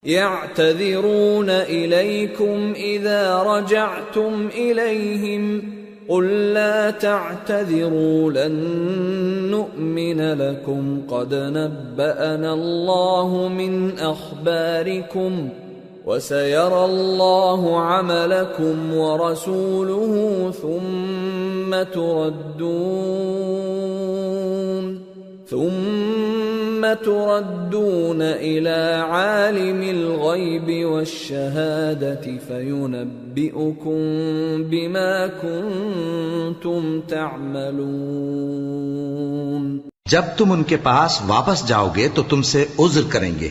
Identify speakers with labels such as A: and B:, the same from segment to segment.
A: يعتذرون إليكم إذا رجعتم إليهم قل لا تعتذروا لن نؤمن لكم قد نبأنا الله من أخباركم وسيرى الله عملكم ورسوله ثم تردون إلى عالم الغيب والشهادة فينبئكم بما كنتم تعملون۔
B: جب تم ان کے پاس واپس جاؤ گے تو تم سے عذر کریں گے،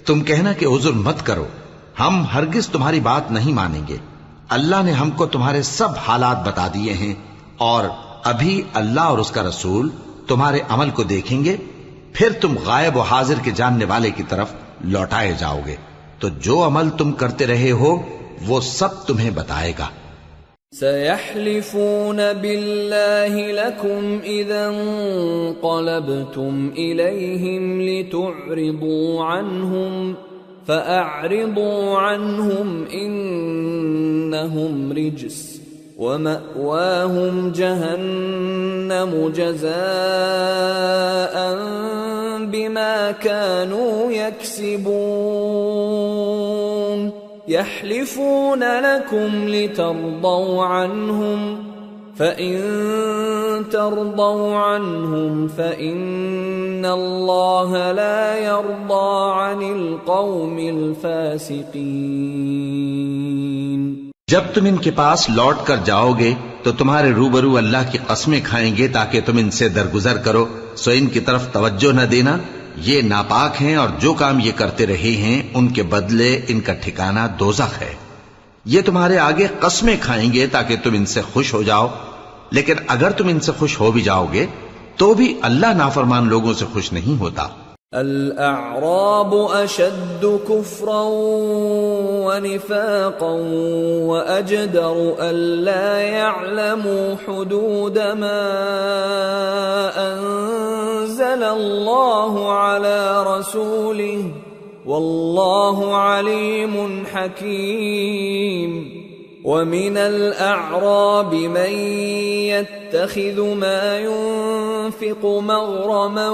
B: تم کہنا کہ عذر مت کرو، ہم ہرگز تمہاری بات نہیں مانیں گے۔ اللہ نے ہم کو تمہارے سب حالات بتا دیے ہیں، اور ابھی اللہ اور اس کا رسول تمہارے عمل کو دیکھیں گے، پھر تم غائب و حاضر کے جاننے والے کی طرف لوٹائے جاؤ گے، تو جو عمل تم کرتے رہے ہو وہ سب تمہیں بتائے گا۔
A: سيحلفون بالله لكم إذا انقلبتم إليهم لتعرضوا عنهم فأعرضوا عنهم إنهم رجس ومأواهم جهنم جزاء بما كانوا يكسبون يحلفون لكم لترضوا عنهم فإن ترضوا عنهم فإن الله لا يرضى عن القوم الفاسقين۔
B: جب تم ان کے پاس لوٹ کر جاؤ گے تو تمہارے روبرو اللہ کی قسمیں کھائیں گے تاکہ تم ان سے درگزر کرو، سو ان کی طرف توجہ نہ دینا، یہ ناپاک ہیں اور جو کام یہ کرتے رہے ہیں ان کے بدلے ان کا ٹھکانہ دوزخ ہے۔ یہ تمہارے آگے قسمیں کھائیں گے تاکہ تم ان سے خوش ہو جاؤ، لیکن اگر تم ان سے خوش ہو بھی جاؤ گے تو بھی اللہ نافرمان لوگوں سے خوش نہیں ہوتا۔
A: الأعراب أشد كفرا ونفاقا وأجدر ألا يعلموا حدود ما أنزل الله على رسوله والله عليم حكيم۔ ومن الأعراب من يتخذ ما ينفق مغرما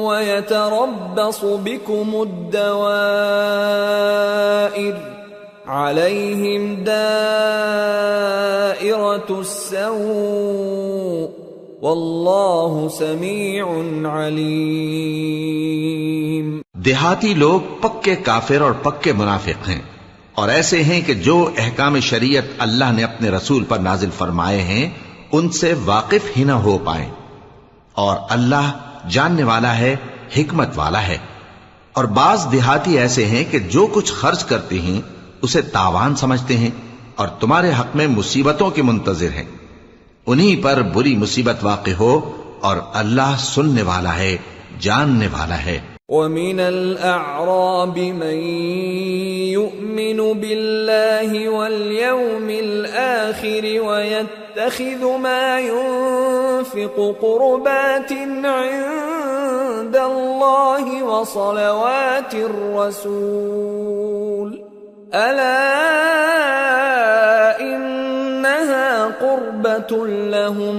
A: ويتربص بكم الدوائر عليهم دائرة السوء والله سميع عليم۔
B: دیہاتی لوگ پکے کافر اور پکے منافق ہیں، اور ایسے ہیں کہ جو احکام شریعت اللہ نے اپنے رسول پر نازل فرمائے ہیں ان سے واقف ہی نہ ہو پائیں، اور اللہ جاننے والا ہے، حکمت والا ہے۔ اور بعض دیہاتی ایسے ہیں کہ جو کچھ خرچ کرتے ہیں اسے تاوان سمجھتے ہیں اور تمہارے حق میں مصیبتوں کے منتظر ہیں، انہی پر بری مصیبت واقع ہو، اور اللہ سننے والا ہے، جاننے والا ہے۔
A: وَمِنَ الْأَعْرَابِ مَن يُؤْمِنُ بِاللَّهِ وَالْيَوْمِ الْآخِرِ وَيَتَّخِذُ مَا يُنفِقُ قُرُبَاتٍ عِندَ اللَّهِ وَصَلَوَاتِ الرَّسُولِ أَلَا إِنَّهَا قُرْبَةٌ لَهُمْ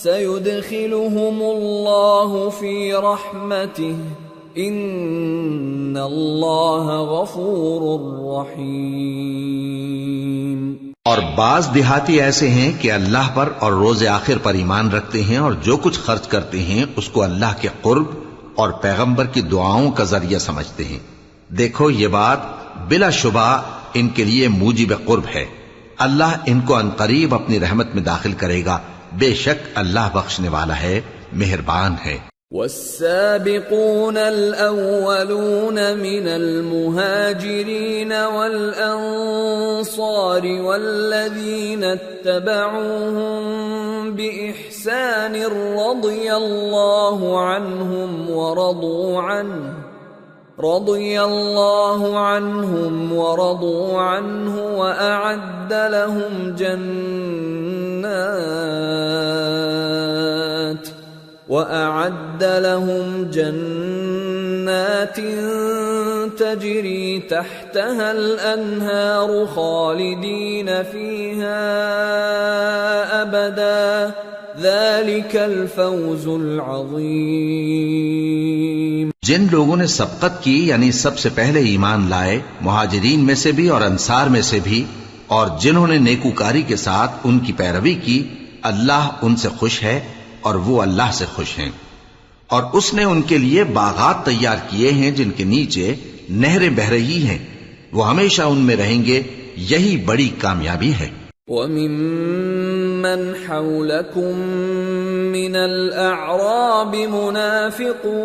A: سَيُدْخِلُهُمُ اللَّهُ فِي رَحْمَتِهِ ان اللہ غفور رحیم۔
B: اور بعض دیہاتی ایسے ہیں کہ اللہ پر اور روز آخر پر ایمان رکھتے ہیں اور جو کچھ خرچ کرتے ہیں اس کو اللہ کے قرب اور پیغمبر کی دعاؤں کا ذریعہ سمجھتے ہیں۔ دیکھو یہ بات بلا شبہ ان کے لیے موجب قرب ہے، اللہ ان کو عنقریب اپنی رحمت میں داخل کرے گا، بے شک اللہ بخشنے والا ہے، مہربان ہے۔
A: والسابقون الأولون من المهاجرين والأنصار والذين اتبعوهم بإحسان رضي الله عنهم ورضوا عنه وأعد لهم جنات جنات تجری تحتها الانہار خالدین فیہا ابدا ذلک الفوز العظیم۔
B: جن لوگوں نے سبقت کی یعنی سب سے پہلے ایمان لائے، مہاجرین میں سے بھی اور انصار میں سے بھی، اور جنہوں نے نیکوکاری کے ساتھ ان کی پیروی کی، اللہ ان سے خوش ہے اور وہ اللہ سے خوش ہیں۔ اور اس نے ان کے لیے باغات تیار کیے ہیں جن کے نیچے نہریں بہ رہی ہیں، وہ ہمیشہ ان میں رہیں گے، یہی بڑی کامیابی ہے۔
A: وَمِمَّنْ حَوْلَكُمْ مِنَ الْأَعْرَابِ مُنَافِقُونَ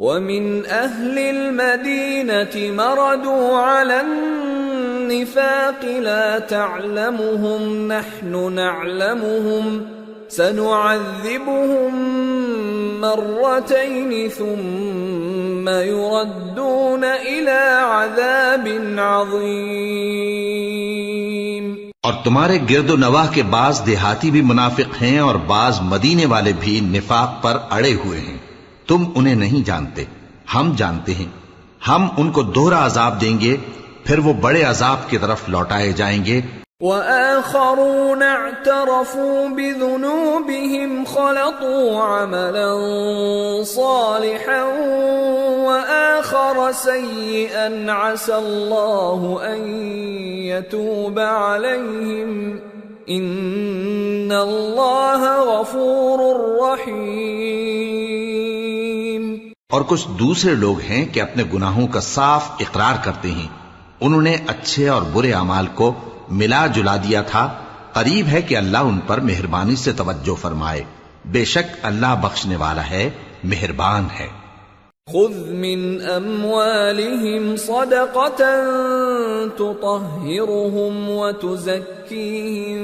A: وَمِنْ أَهْلِ الْمَدِينَةِ مَرَدُوا عَلَى النِّفَاقِ لَا تَعْلَمُهُمْ نَحْنُ نَعْلَمُهُمْ سَنُعَذِّبُهُمْ مرتين ثم يردون إلى عذاب عظيم۔
B: اور تمہارے گرد و نواح کے بعض دیہاتی بھی منافق ہیں اور بعض مدینے والے بھی نفاق پر اڑے ہوئے ہیں، تم انہیں نہیں جانتے، ہم جانتے ہیں، ہم ان کو دوہرا عذاب دیں گے، پھر وہ بڑے عذاب کی طرف لوٹائے جائیں گے۔
A: وآخرون اعترفوا بذنوبهم خلطوا عملا صالحا وآخر سيئا عسى الله أن يتوب عليهم إن الله غفور رحيم۔
B: اور کچھ دوسرے لوگ ہیں کہ اپنے گناہوں کا صاف اقرار کرتے ہیں، انہوں نے اچھے اور برے اعمال کو ملا جلا دیا تھا، قریب ہے کہ اللہ ان پر مہربانی سے توجہ فرمائے، بے شک اللہ بخشنے والا ہے، مہربان ہے۔
A: خذ من اموالهم صدقة تطهرهم وتزكيهم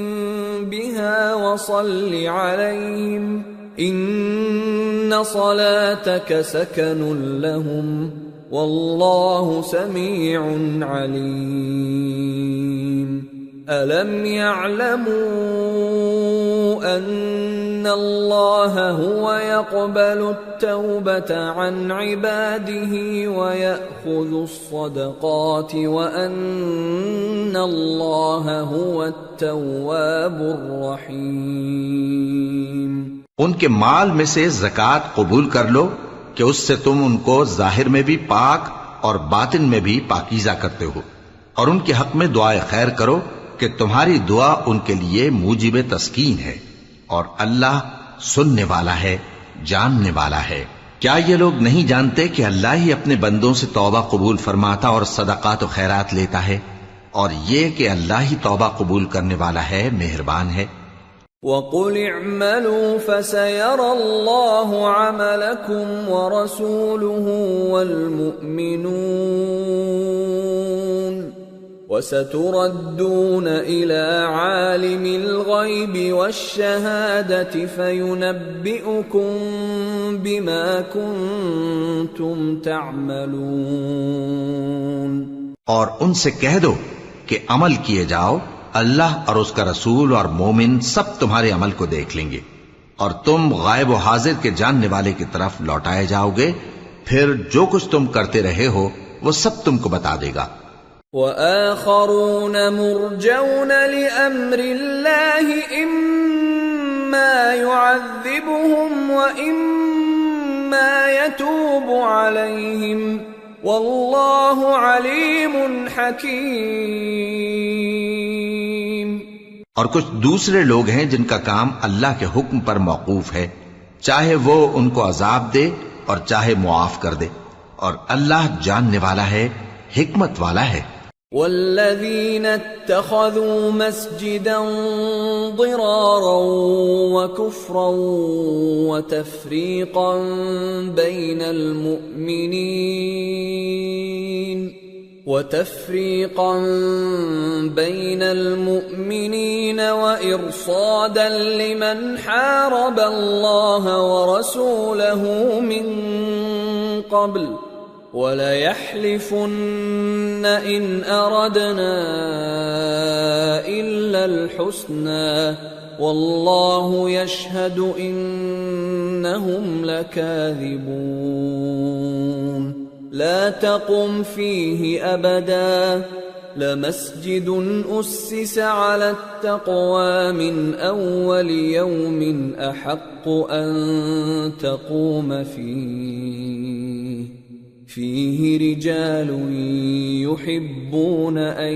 A: بها وصل عليهم ان صلاتك سكن لهم والله سميع عليم۔ أَلَمْ يَعْلَمُوا أَنَّ اللَّهَ هُوَ يَقْبَلُ التَّوْبَةَ عَنْ عِبَادِهِ وَيَأْخُذُ الصَّدَقَاتِ وَأَنَّ اللَّهَ هُوَ التَّوَّابُ الرَّحِيمُ۔
B: ان کے مال میں سے زکوٰۃ قبول کر لو کہ اس سے تم ان کو ظاہر میں بھی پاک اور باطن میں بھی پاکیزہ کرتے ہو، اور ان کے حق میں دعائے خیر کرو کہ تمہاری دعا ان کے لیے موجب تسکین ہے، اور اللہ سننے والا ہے، جاننے والا ہے۔ کیا یہ لوگ نہیں جانتے کہ اللہ ہی اپنے بندوں سے توبہ قبول فرماتا اور صدقات و خیرات لیتا ہے، اور یہ کہ اللہ ہی توبہ قبول کرنے والا ہے، مہربان ہے۔
A: وَقُلِ اعْمَلُوا فَسَيَرَى اللَّهُ عَمَلَكُمْ وَرَسُولُهُ وَالْمُؤْمِنُونَ وَسَتُرَدُّونَ إِلَى عَالِمِ الْغَيْبِ وَالشَّهَادَةِ فَيُنَبِّئُكُم بِمَا كُنتُمْ تَعْمَلُونَ۔
B: اور ان سے کہہ دو کہ عمل کیے جاؤ، اللہ اور اس کا رسول اور مومن سب تمہارے عمل کو دیکھ لیں گے، اور تم غائب و حاضر کے جاننے والے کی طرف لوٹائے جاؤ گے، پھر جو کچھ تم کرتے رہے ہو وہ سب تم کو بتا دے گا۔
A: وآخرون مرجون لأمر الله إما يعذبهم وإما يتوب عليهم والله عليم حكيم۔
B: اور کچھ دوسرے لوگ ہیں جن کا کام اللہ کے حکم پر موقوف ہے، چاہے وہ ان کو عذاب دے اور چاہے معاف کر دے، اور اللہ جاننے والا ہے، حکمت والا ہے۔
A: والذين اتخذوا مسجدا ضرارا وكفرا وتفريقا بين المؤمنين وإرصادا لمن حارب الله ورسوله من قبل وَلَيَحْلِفُنَّ إِنْ أَرَدْنَا إِلَّا الْحُسْنَى واللہ یشہد انہم لکاذبون لا تقم فیہ ابدا لمسجد أسس على التقوى من أول يوم أحق أن تقوم فيه رجال يحبون أن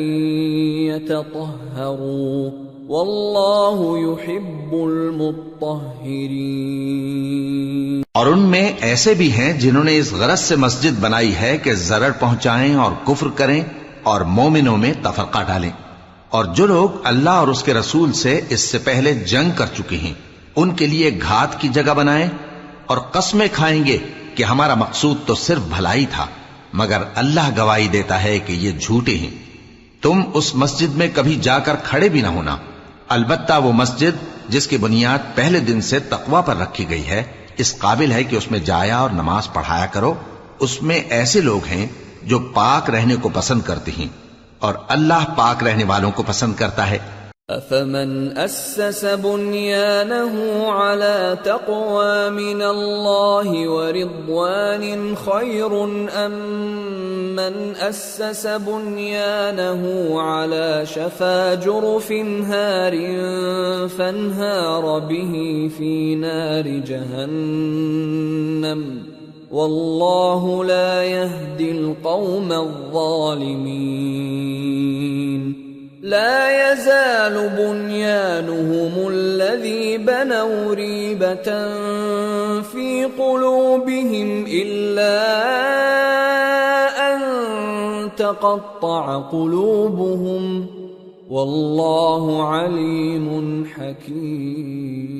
A: يتطهروا والله يحب المطهرين.
B: اور ان میں ایسے بھی ہیں جنہوں نے اس غرض سے مسجد بنائی ہے کہ ضرر پہنچائیں اور کفر کریں اور مومنوں میں تفرقہ ڈالیں. اور جو لوگ اللہ اور اس کے رسول سے اس سے پہلے جنگ کر چکے ہیں ان کے لیے گھات کی جگہ بنائیں اور قسمیں کھائیں گے کہ ہمارا مقصود تو صرف بھلائی تھا مگر اللہ گواہی دیتا ہے کہ یہ جھوٹے ہیں. تم اس مسجد میں کبھی جا کر کھڑے بھی نہ ہونا، البتہ وہ مسجد جس کی بنیاد پہلے دن سے تقوی پر رکھی گئی ہے اس قابل ہے کہ اس میں جایا اور نماز پڑھایا کرو. اس میں ایسے لوگ ہیں جو پاک رہنے کو پسند کرتے ہیں اور اللہ پاک رہنے والوں کو پسند کرتا ہے.
A: أفمن أسس بنيانه على تقوى من الله ورضوان خير أم من أسس بنيانه على شفا جرف هار فانهار به في نار جهنم والله لا يهدي القوم الظالمين. لا يزال بنيانهم الذي بنوا ريبة في قلوبهم إلا أن تقطع قلوبهم والله عليم حكيم.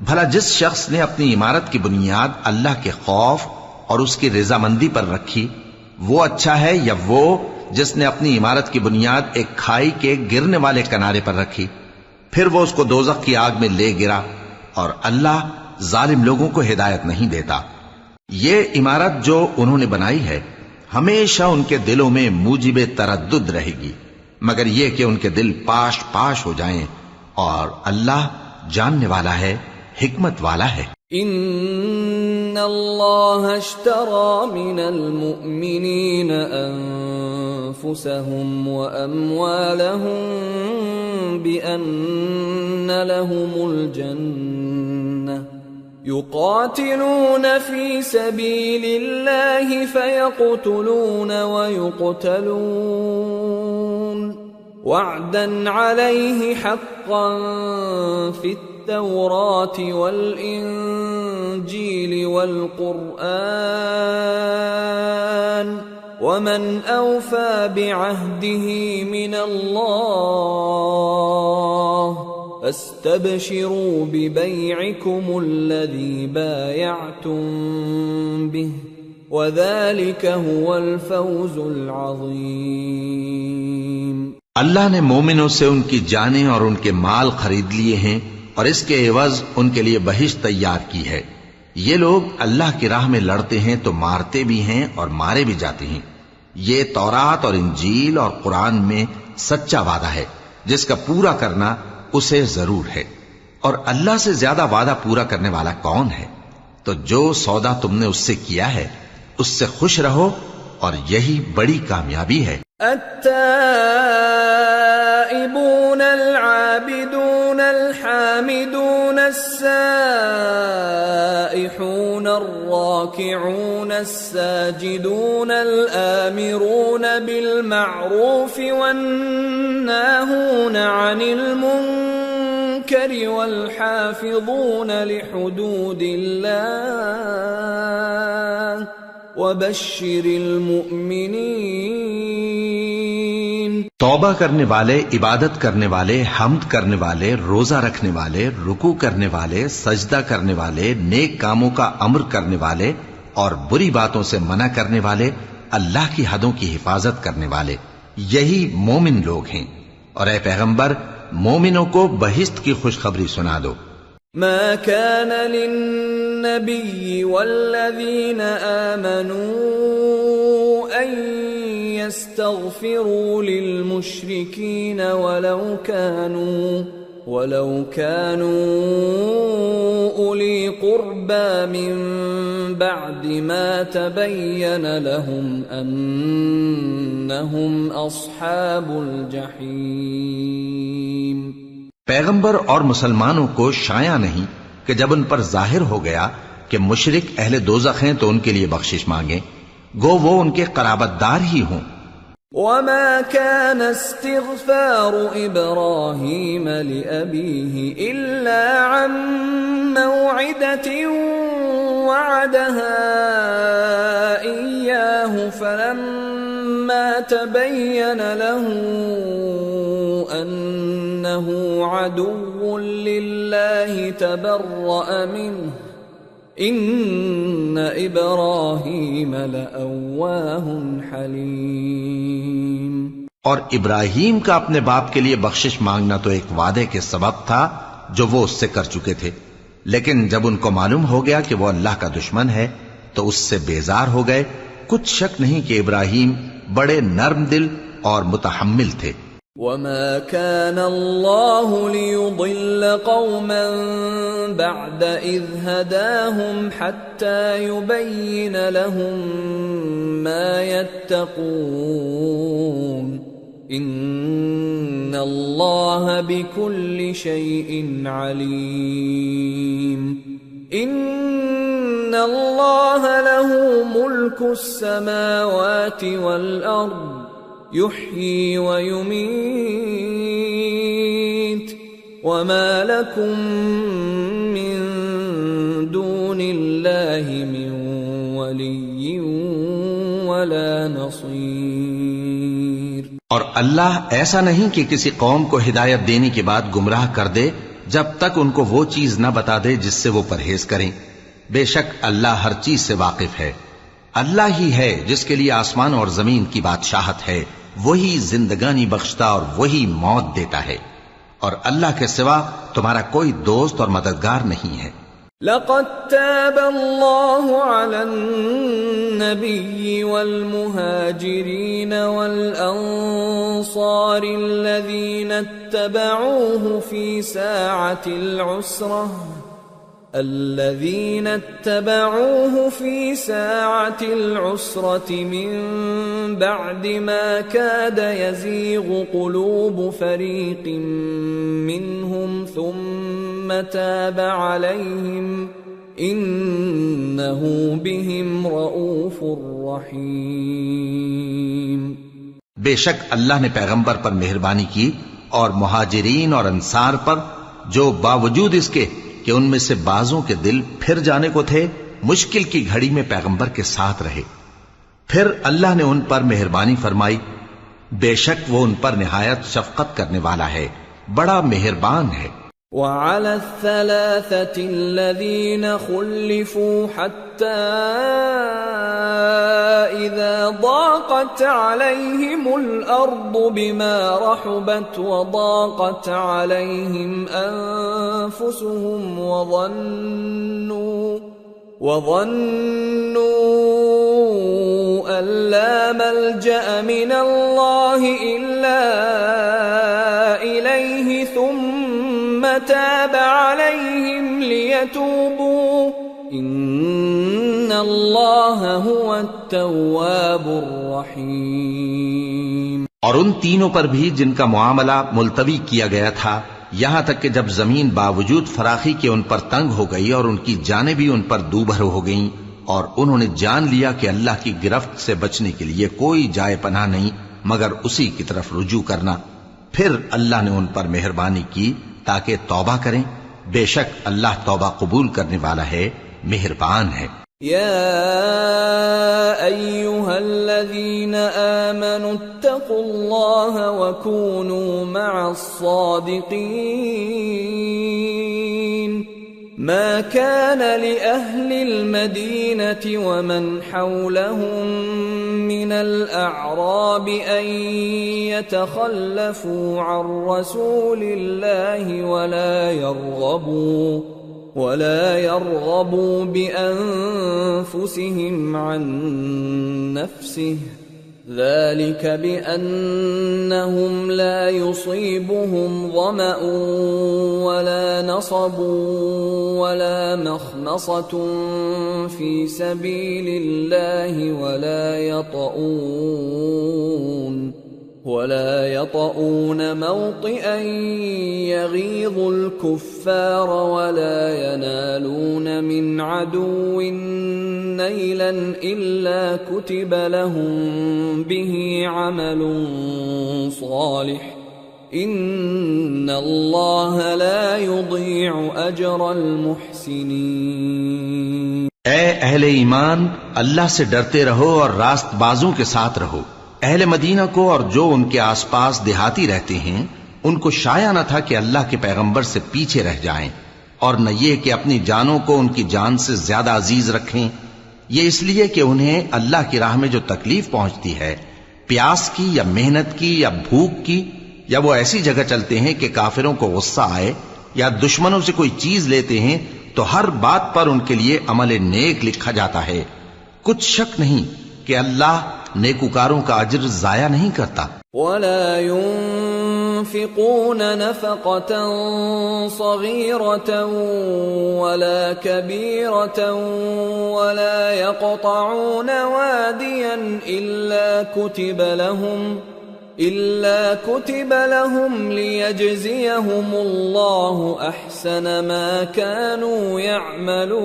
B: بھلا جس شخص نے اپنی عمارت کی بنیاد اللہ کے خوف اور اس کی رضامندی پر رکھی وہ اچھا ہے یا وہ جس نے اپنی عمارت کی بنیاد ایک کھائی کے گرنے والے کنارے پر رکھی پھر وہ اس کو دوزخ کی آگ میں لے گرا اور اللہ ظالم لوگوں کو ہدایت نہیں دیتا. یہ عمارت جو انہوں نے بنائی ہے ہمیشہ ان کے دلوں میں موجب تردد رہے گی مگر یہ کہ ان کے دل پاش پاش ہو جائیں اور اللہ جاننے والا ہے حکمت والا ہے.
A: ان اللہ اشترى من المؤمنین انفسهم واموالهم بان لهم الجنة يقاتلون في سبيل الله فيقتلون ويقتلون وعدا عليه حقا في التوراة والإنجيل والقرآن ومن أوفى بعهده من الله فاستبشروا ببيعكم الذي بايعتم به وذلك هو الفوز العظيم.
B: اللہ نے مومنوں سے ان کی جانیں اور ان کے مال خرید لیے ہیں اور اس کے عوض ان کے لیے بہشت تیار کی ہے. یہ لوگ اللہ کی راہ میں لڑتے ہیں تو مارتے بھی ہیں اور مارے بھی جاتے ہیں. یہ تورات اور انجیل اور قرآن میں سچا وعدہ ہے جس کا پورا کرنا اسے ضرور ہے اور اللہ سے زیادہ وعدہ پورا کرنے والا کون ہے؟ تو جو سودا تم نے اس سے کیا ہے اس سے خوش رہو اور یہی بڑی کامیابی ہے.
A: التائبون العابدون الحامدون السائحون الراكعون الساجدون الآمرون بالمعروف والناهون عن المنكر والحافظون لحدود الله وبشر المؤمنین.
B: توبہ کرنے والے، عبادت کرنے والے، حمد کرنے والے، روزہ رکھنے والے، رکوع کرنے والے، سجدہ کرنے والے، نیک کاموں کا امر کرنے والے اور بری باتوں سے منع کرنے والے، اللہ کی حدوں کی حفاظت کرنے والے، یہی مومن لوگ ہیں. اور اے پیغمبر مومنوں کو بہشت کی خوشخبری سنا دو.
A: ما كان للنبي والذين آمنوا أن يستغفروا للمشركين ولو كانوا أولي قربى من بعد ما تبين لهم أنهم أصحاب الجحيم۔
B: پیغمبر اور مسلمانوں کو شایع نہیں کہ جب ان پر ظاہر ہو گیا کہ مشرک اہل دوزخ ہیں تو ان کے لیے بخشش مانگیں، گو وہ ان کے قرابت دار ہی ہوں۔
A: وما كان استغفار إبراهيم لأبيه إلا عن موعدة وعدها إياه فلما تبين له أنه عدو لله تبرأ منه ان ابراہیم لأواہ حلیم۔
B: اور ابراہیم کا اپنے باپ کے لیے بخشش مانگنا تو ایک وعدے کے سبب تھا جو وہ اس سے کر چکے تھے، لیکن جب ان کو معلوم ہو گیا کہ وہ اللہ کا دشمن ہے تو اس سے بیزار ہو گئے۔ کچھ شک نہیں کہ ابراہیم بڑے نرم دل اور متحمل تھے۔
A: وما كان الله ليضل قوما بعد إذ هداهم حتى يبين لهم ما يتقون إن الله بكل شيء عليم۔ إن الله له ملك السماوات والأرض يحيي ويميت وما لكم من دون الله من ولي ولا نصير۔
B: اور اللہ ایسا نہیں کہ کسی قوم کو ہدایت دینے کے بعد گمراہ کر دے جب تک ان کو وہ چیز نہ بتا دے جس سے وہ پرہیز کریں۔ بے شک اللہ ہر چیز سے واقف ہے۔ اللہ ہی ہے جس کے لیے آسمان اور زمین کی بادشاہت ہے، وہی زندگانی بخشتا اور وہی موت دیتا ہے، اور اللہ کے سوا تمہارا کوئی دوست اور مددگار نہیں ہے۔
A: لقد تاب الله على النبي والمهاجرين والأنصار الذين اتبعوه في ساعة العسرة من بعد ما كاد يزيغ قلوب فريق منهم ثم تاب عليهم إنه بهم رؤوف رحيم۔
B: بے شک اللہ نے پیغمبر پر مہربانی کی اور مہاجرین اور انصار پر جو باوجود اس کے کہ ان میں سے بعضوں کے دل پھر جانے کو تھے مشکل کی گھڑی میں پیغمبر کے ساتھ رہے، پھر اللہ نے ان پر مہربانی فرمائی، بے شک وہ ان پر نہایت شفقت کرنے والا ہے، بڑا مہربان ہے۔
A: وعلى الثلاثة الذين خلفوا حتى إذا ضاقت عليهم الأرض بما رحبت وضاقت عليهم أنفسهم وظنوا أن لا ملجأ من الله إلا إليه ثم تاب عليهم ليتوبوا ان اللہ هو التواب الرحیم۔
B: اور ان تینوں پر بھی جن کا معاملہ ملتوی کیا گیا تھا، یہاں تک کہ جب زمین باوجود فراخی کے ان پر تنگ ہو گئی اور ان کی جانیں بھی ان پر دوبھر ہو گئیں، اور انہوں نے جان لیا کہ اللہ کی گرفت سے بچنے کے لیے کوئی جائے پناہ نہیں مگر اسی کی طرف رجوع کرنا، پھر اللہ نے ان پر مہربانی کی تاکہ توبہ کریں، بے شک اللہ توبہ قبول کرنے والا ہے، مہربان ہے۔
A: یا ایھا الذین آمنوا اتقوا اللہ وکونوا مع الصادقین۔ ما كان لأهل المدينة ومن حولهم من الأعراب أن يتخلفوا عن رسول الله ولا يرغبوا بأنفسهم عن نفسه ذلك بأنهم لا يصيبهم ظمأ ولا نصب ولا مخمصة في سبيل الله ولا يطؤون موطئا يغيظ الكفار ولا ينالون من عدو نيلا إلا كتب لهم به عمل صالح إن الله لا يضيع أجر المحسنين۔
B: اے اہل ایمان، اللہ سے ڈرتے رہو اور راست بازوں کے ساتھ رہو۔ اہل مدینہ کو اور جو ان کے آس پاس دیہاتی رہتے ہیں ان کو شایع نہ تھا کہ اللہ کے پیغمبر سے پیچھے رہ جائیں، اور نہ یہ کہ اپنی جانوں کو ان کی جان سے زیادہ عزیز رکھیں، یہ اس لیے کہ انہیں اللہ کی راہ میں جو تکلیف پہنچتی ہے، پیاس کی یا محنت کی یا بھوک کی، یا وہ ایسی جگہ چلتے ہیں کہ کافروں کو غصہ آئے یا دشمنوں سے کوئی چیز لیتے ہیں، تو ہر بات پر ان کے لیے عمل نیک لکھا جاتا ہے۔ کچھ شک نہیں کہ اللہ نیکوکاروں کا اجر ضائع نہیں کرتا۔
A: ولا ينفقون نفقة صغيرة ولا كبيرة ولا يقطعون واديا إلا كتب لهم ليجزيهم الله أحسن ما كانوا يعملون۔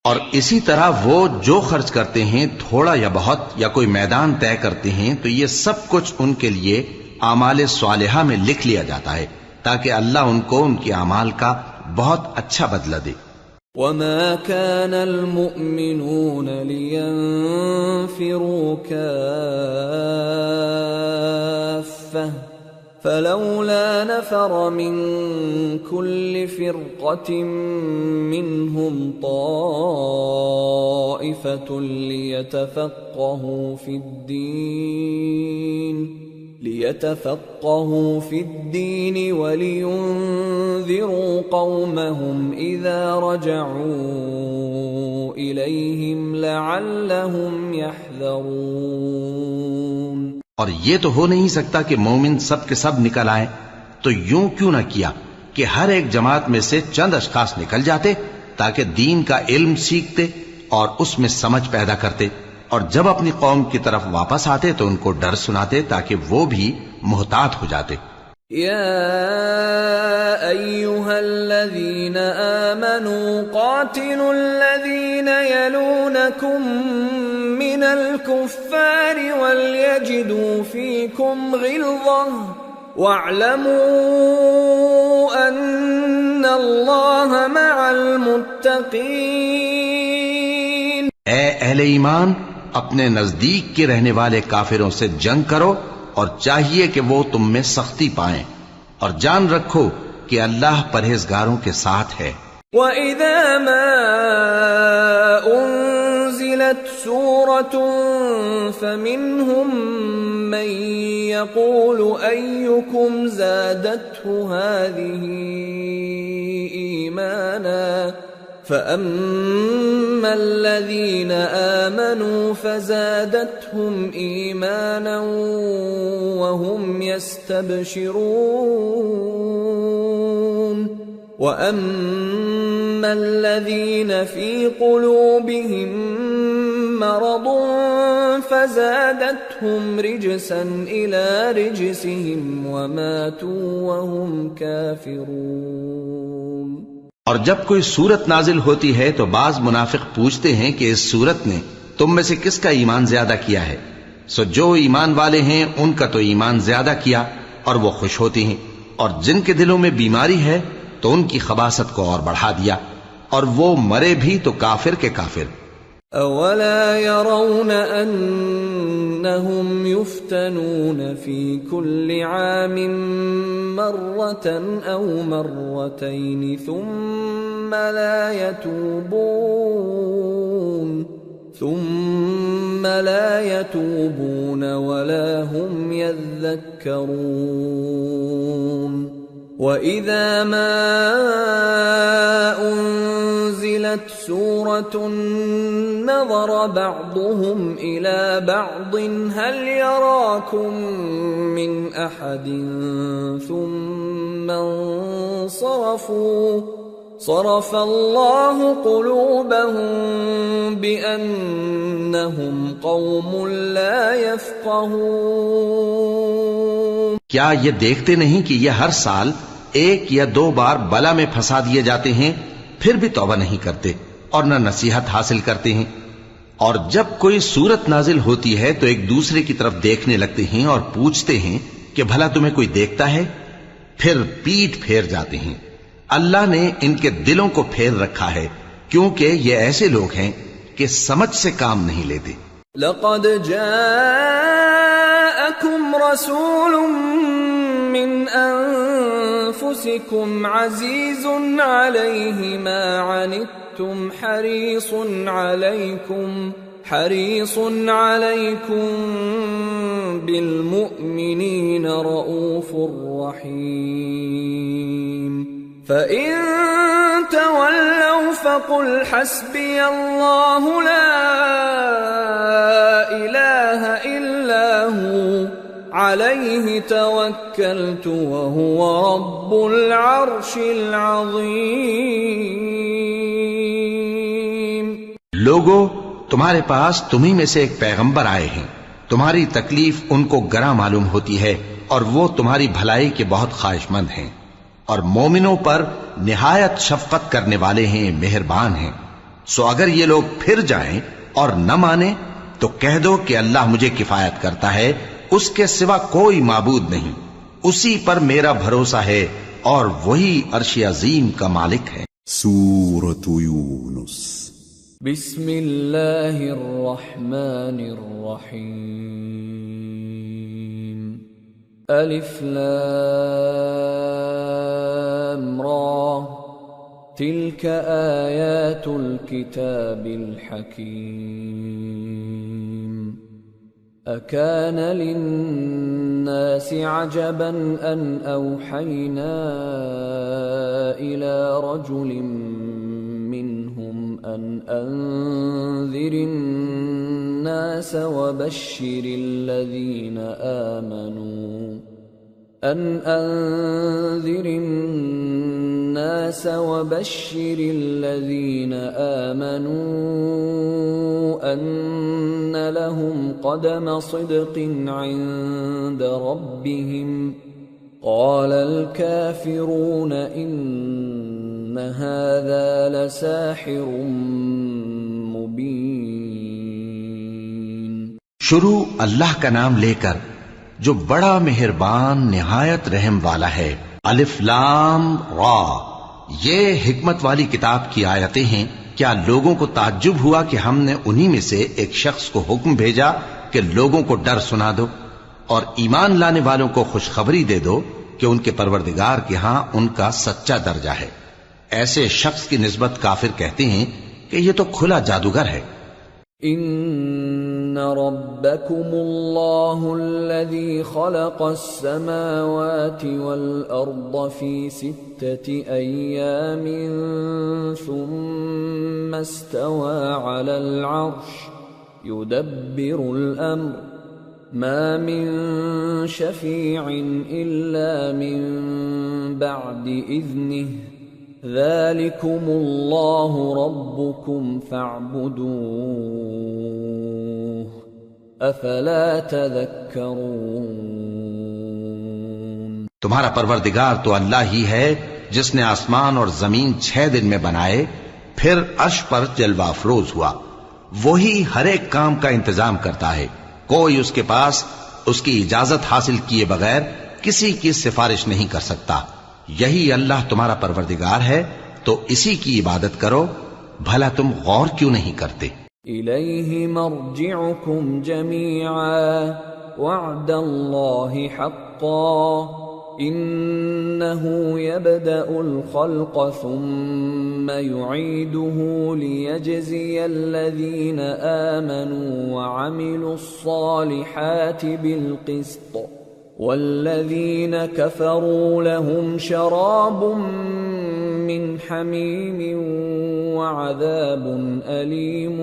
B: اور اسی طرح وہ جو خرچ کرتے ہیں، تھوڑا یا بہت، یا کوئی میدان طے کرتے ہیں، تو یہ سب کچھ ان کے لیے اعمال صالحہ میں لکھ لیا جاتا ہے تاکہ اللہ ان کو ان کے اعمال کا بہت اچھا بدلہ دے۔
A: وما كان المؤمنون لينفروا كافة فلولا نفر من كل فرقة منهم طائفة ليتفقهوا في الدين ولينذروا قومهم إذا رجعوا إليهم لعلهم يحذرون۔
B: اور یہ تو ہو نہیں سکتا کہ مومن سب کے سب نکل آئیں، تو یوں کیوں نہ کیا کہ ہر ایک جماعت میں سے چند اشخاص نکل جاتے تاکہ دین کا علم سیکھتے اور اس میں سمجھ پیدا کرتے، اور جب اپنی قوم کی طرف واپس آتے تو ان کو ڈر سناتے تاکہ وہ بھی محتاط ہو جاتے۔
A: یا ایھا الذین آمنوا قاتلوا الذین یلونکم من الكفار وليجدوا فيكم غلظة واعلموا أن الله مع المتقين۔
B: اے اہل ایمان، اپنے نزدیک کے رہنے والے کافروں سے جنگ کرو، اور چاہیے کہ وہ تم میں سختی پائیں، اور جان رکھو کہ اللہ پرہیزگاروں کے ساتھ ہے۔
A: وَإِذَا مَا أُنزِلَتْ سُورَةٌ فَمِنْهُم مَّن يَقُولُ أَيُّكُمْ زَادَتْهُ هَٰذِهِ إِيمَانًا فَأَمَّا الَّذِينَ آمَنُوا فَزَادَتْهُمْ إِيمَانًا وَهُمْ يَسْتَبْشِرُونَ وَأَمَّا الَّذِينَ فِي قُلُوبِهِم مَّرَضٌ فَزَادَتْهُمْ رِجْسًا إِلَىٰ رِجْسِهِمْ وَمَاتُوا وَهُمْ كَافِرُونَ۔
B: اور جب کوئی سورت نازل ہوتی ہے تو بعض منافق پوچھتے ہیں کہ اس سورت نے تم میں سے کس کا ایمان زیادہ کیا ہے؟ سو جو ایمان والے ہیں ان کا تو ایمان زیادہ کیا اور وہ خوش ہوتی ہیں، اور جن کے دلوں میں بیماری ہے تو ان کی خباثت کو اور بڑھا دیا، اور وہ مرے بھی تو کافر کے کافر۔
A: اولا يرون انهم يفتنون في كل عام مرة او مرتين ثم لا يتوبون ولا هم يذكرون۔ وَإِذَا مَا أُنزِلَتْ أنزلت سورة نظر بعضهم إلى بعض هل يراكم من أحد ثم انصرفوا صرف الله قلوبهم بأنهم قوم لا يفقهون۔
B: کیا یہ دیکھتے نہیں کہ یہ ہر سال ایک یا دو بار بلا میں پھنسا دیے جاتے ہیں، پھر بھی توبہ نہیں کرتے اور نہ نصیحت حاصل کرتے ہیں؟ اور جب کوئی صورت نازل ہوتی ہے تو ایک دوسرے کی طرف دیکھنے لگتے ہیں اور پوچھتے ہیں کہ بھلا تمہیں کوئی دیکھتا ہے؟ پھر پیٹ پھیر جاتے ہیں۔ اللہ نے ان کے دلوں کو پھیر رکھا ہے کیونکہ یہ ایسے لوگ ہیں کہ سمجھ سے کام نہیں لیتے۔
A: لقد جاءكم رسول من أنفسكم عزيز عليه ما عنتم حريص عليكم بالمؤمنين رؤوف رحيم فإن تولوا فقل حسبي الله لا إله إلا هو عليه توكلت وهو رب العرش العظيم۔
B: لوگو، تمہارے پاس تمہیں میں سے ایک پیغمبر آئے ہیں، تمہاری تکلیف ان کو گراں معلوم ہوتی ہے اور وہ تمہاری بھلائی کے بہت خواہش مند ہیں، اور مومنوں پر نہایت شفقت کرنے والے ہیں، مہربان ہیں۔ سو اگر یہ لوگ پھر جائیں اور نہ مانیں تو کہہ دو کہ اللہ مجھے کفایت کرتا ہے، اس کے سوا کوئی معبود نہیں، اسی پر میرا بھروسہ ہے اور وہی عرش عظیم کا مالک ہے۔
C: سورة یونس۔
A: بسم اللہ الرحمن الرحیم۔ الف لام را تلك آیات الكتاب الحکیم۔ أكان للناس عجبا أن أوحينا إلى رجل منهم أن أنذر الناس وبشر الذين آمنوا أن لهم قدم صدق عند ربهم قال الكافرون إن هذا لساحر مبين۔
B: شروع اللہ کا نام لے کر جو بڑا مہربان نہایت رحم والا ہے۔ الف لام را، یہ حکمت والی کتاب کی آیتیں ہیں۔ کیا لوگوں کو تعجب ہوا کہ ہم نے انہی میں سے ایک شخص کو حکم بھیجا کہ لوگوں کو ڈر سنا دو اور ایمان لانے والوں کو خوشخبری دے دو کہ ان کے پروردگار کے ہاں ان کا سچا درجہ ہے۔ ایسے شخص کی نسبت کافر کہتے ہیں کہ یہ تو کھلا جادوگر ہے۔
A: ان ربکم اللہ الذی خلق السماوات والارض فی 6 ایام ثم استوى على العرش يدبر الامر ما من شفیع الا من بعد اذنه ذلكم اللہ ربکم فاعبدوه افلا تذکرون۔
B: تمہارا پروردگار تو اللہ ہی ہے جس نے آسمان اور زمین 6 دن میں بنائے، پھر عرش پر جلوہ افروز ہوا۔ وہی ہر ایک کام کا انتظام کرتا ہے، کوئی اس کے پاس اس کی اجازت حاصل کیے بغیر کسی کی سفارش نہیں کر سکتا۔ یہی اللہ تمہارا پروردگار ہے تو اسی کی عبادت کرو، بھلا تم غور کیوں نہیں کرتے؟
A: الیہ مرجعکم جمیعا وعد اللہ حقا انه يبدأ الخلق ثم يعيده ليجزي الذين آمنوا وعملوا الصالحات بالقسط والذين كفروا لهم شراب من حميم وعذاب أليم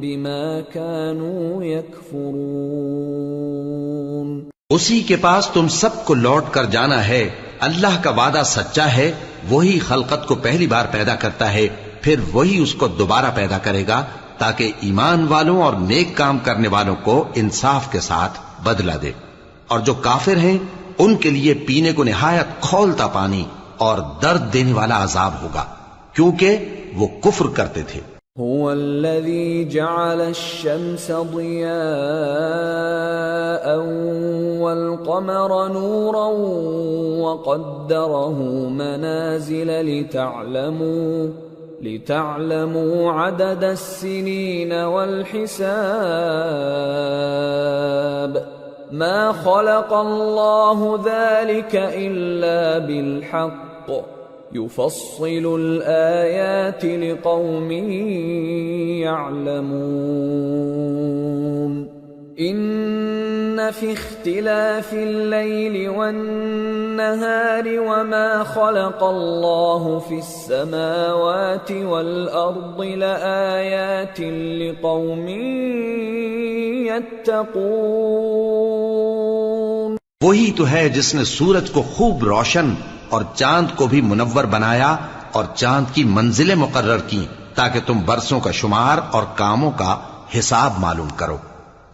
A: بما كانوا يكفرون۔
B: اسی کے پاس تم سب کو لوٹ کر جانا ہے، اللہ کا وعدہ سچا ہے، وہی خلقت کو پہلی بار پیدا کرتا ہے، پھر وہی اس کو دوبارہ پیدا کرے گا تاکہ ایمان والوں اور نیک کام کرنے والوں کو انصاف کے ساتھ بدلہ دے۔ اور جو کافر ہیں ان کے لیے پینے کو نہایت کھولتا پانی اور درد دینے والا عذاب ہوگا، کیونکہ وہ کفر کرتے تھے۔
A: هو الذي جعل الشمس ضياء والقمر نورا وقدره منازل لتعلموا عدد السنين والحساب ما خلق الله ذلك إلا بالحق يفصل الآيات لقوم يعلمون إن في اختلاف الليل والنهار وما خلق الله في السماوات والأرض لآيات لقوم يتقون۔
B: وہی تو ہے جس نے سورج کو خوب روشن اور چاند کو بھی منور بنایا اور چاند کی منزلیں مقرر کی تاکہ تم برسوں کا شمار اور کاموں کا حساب معلوم کرو۔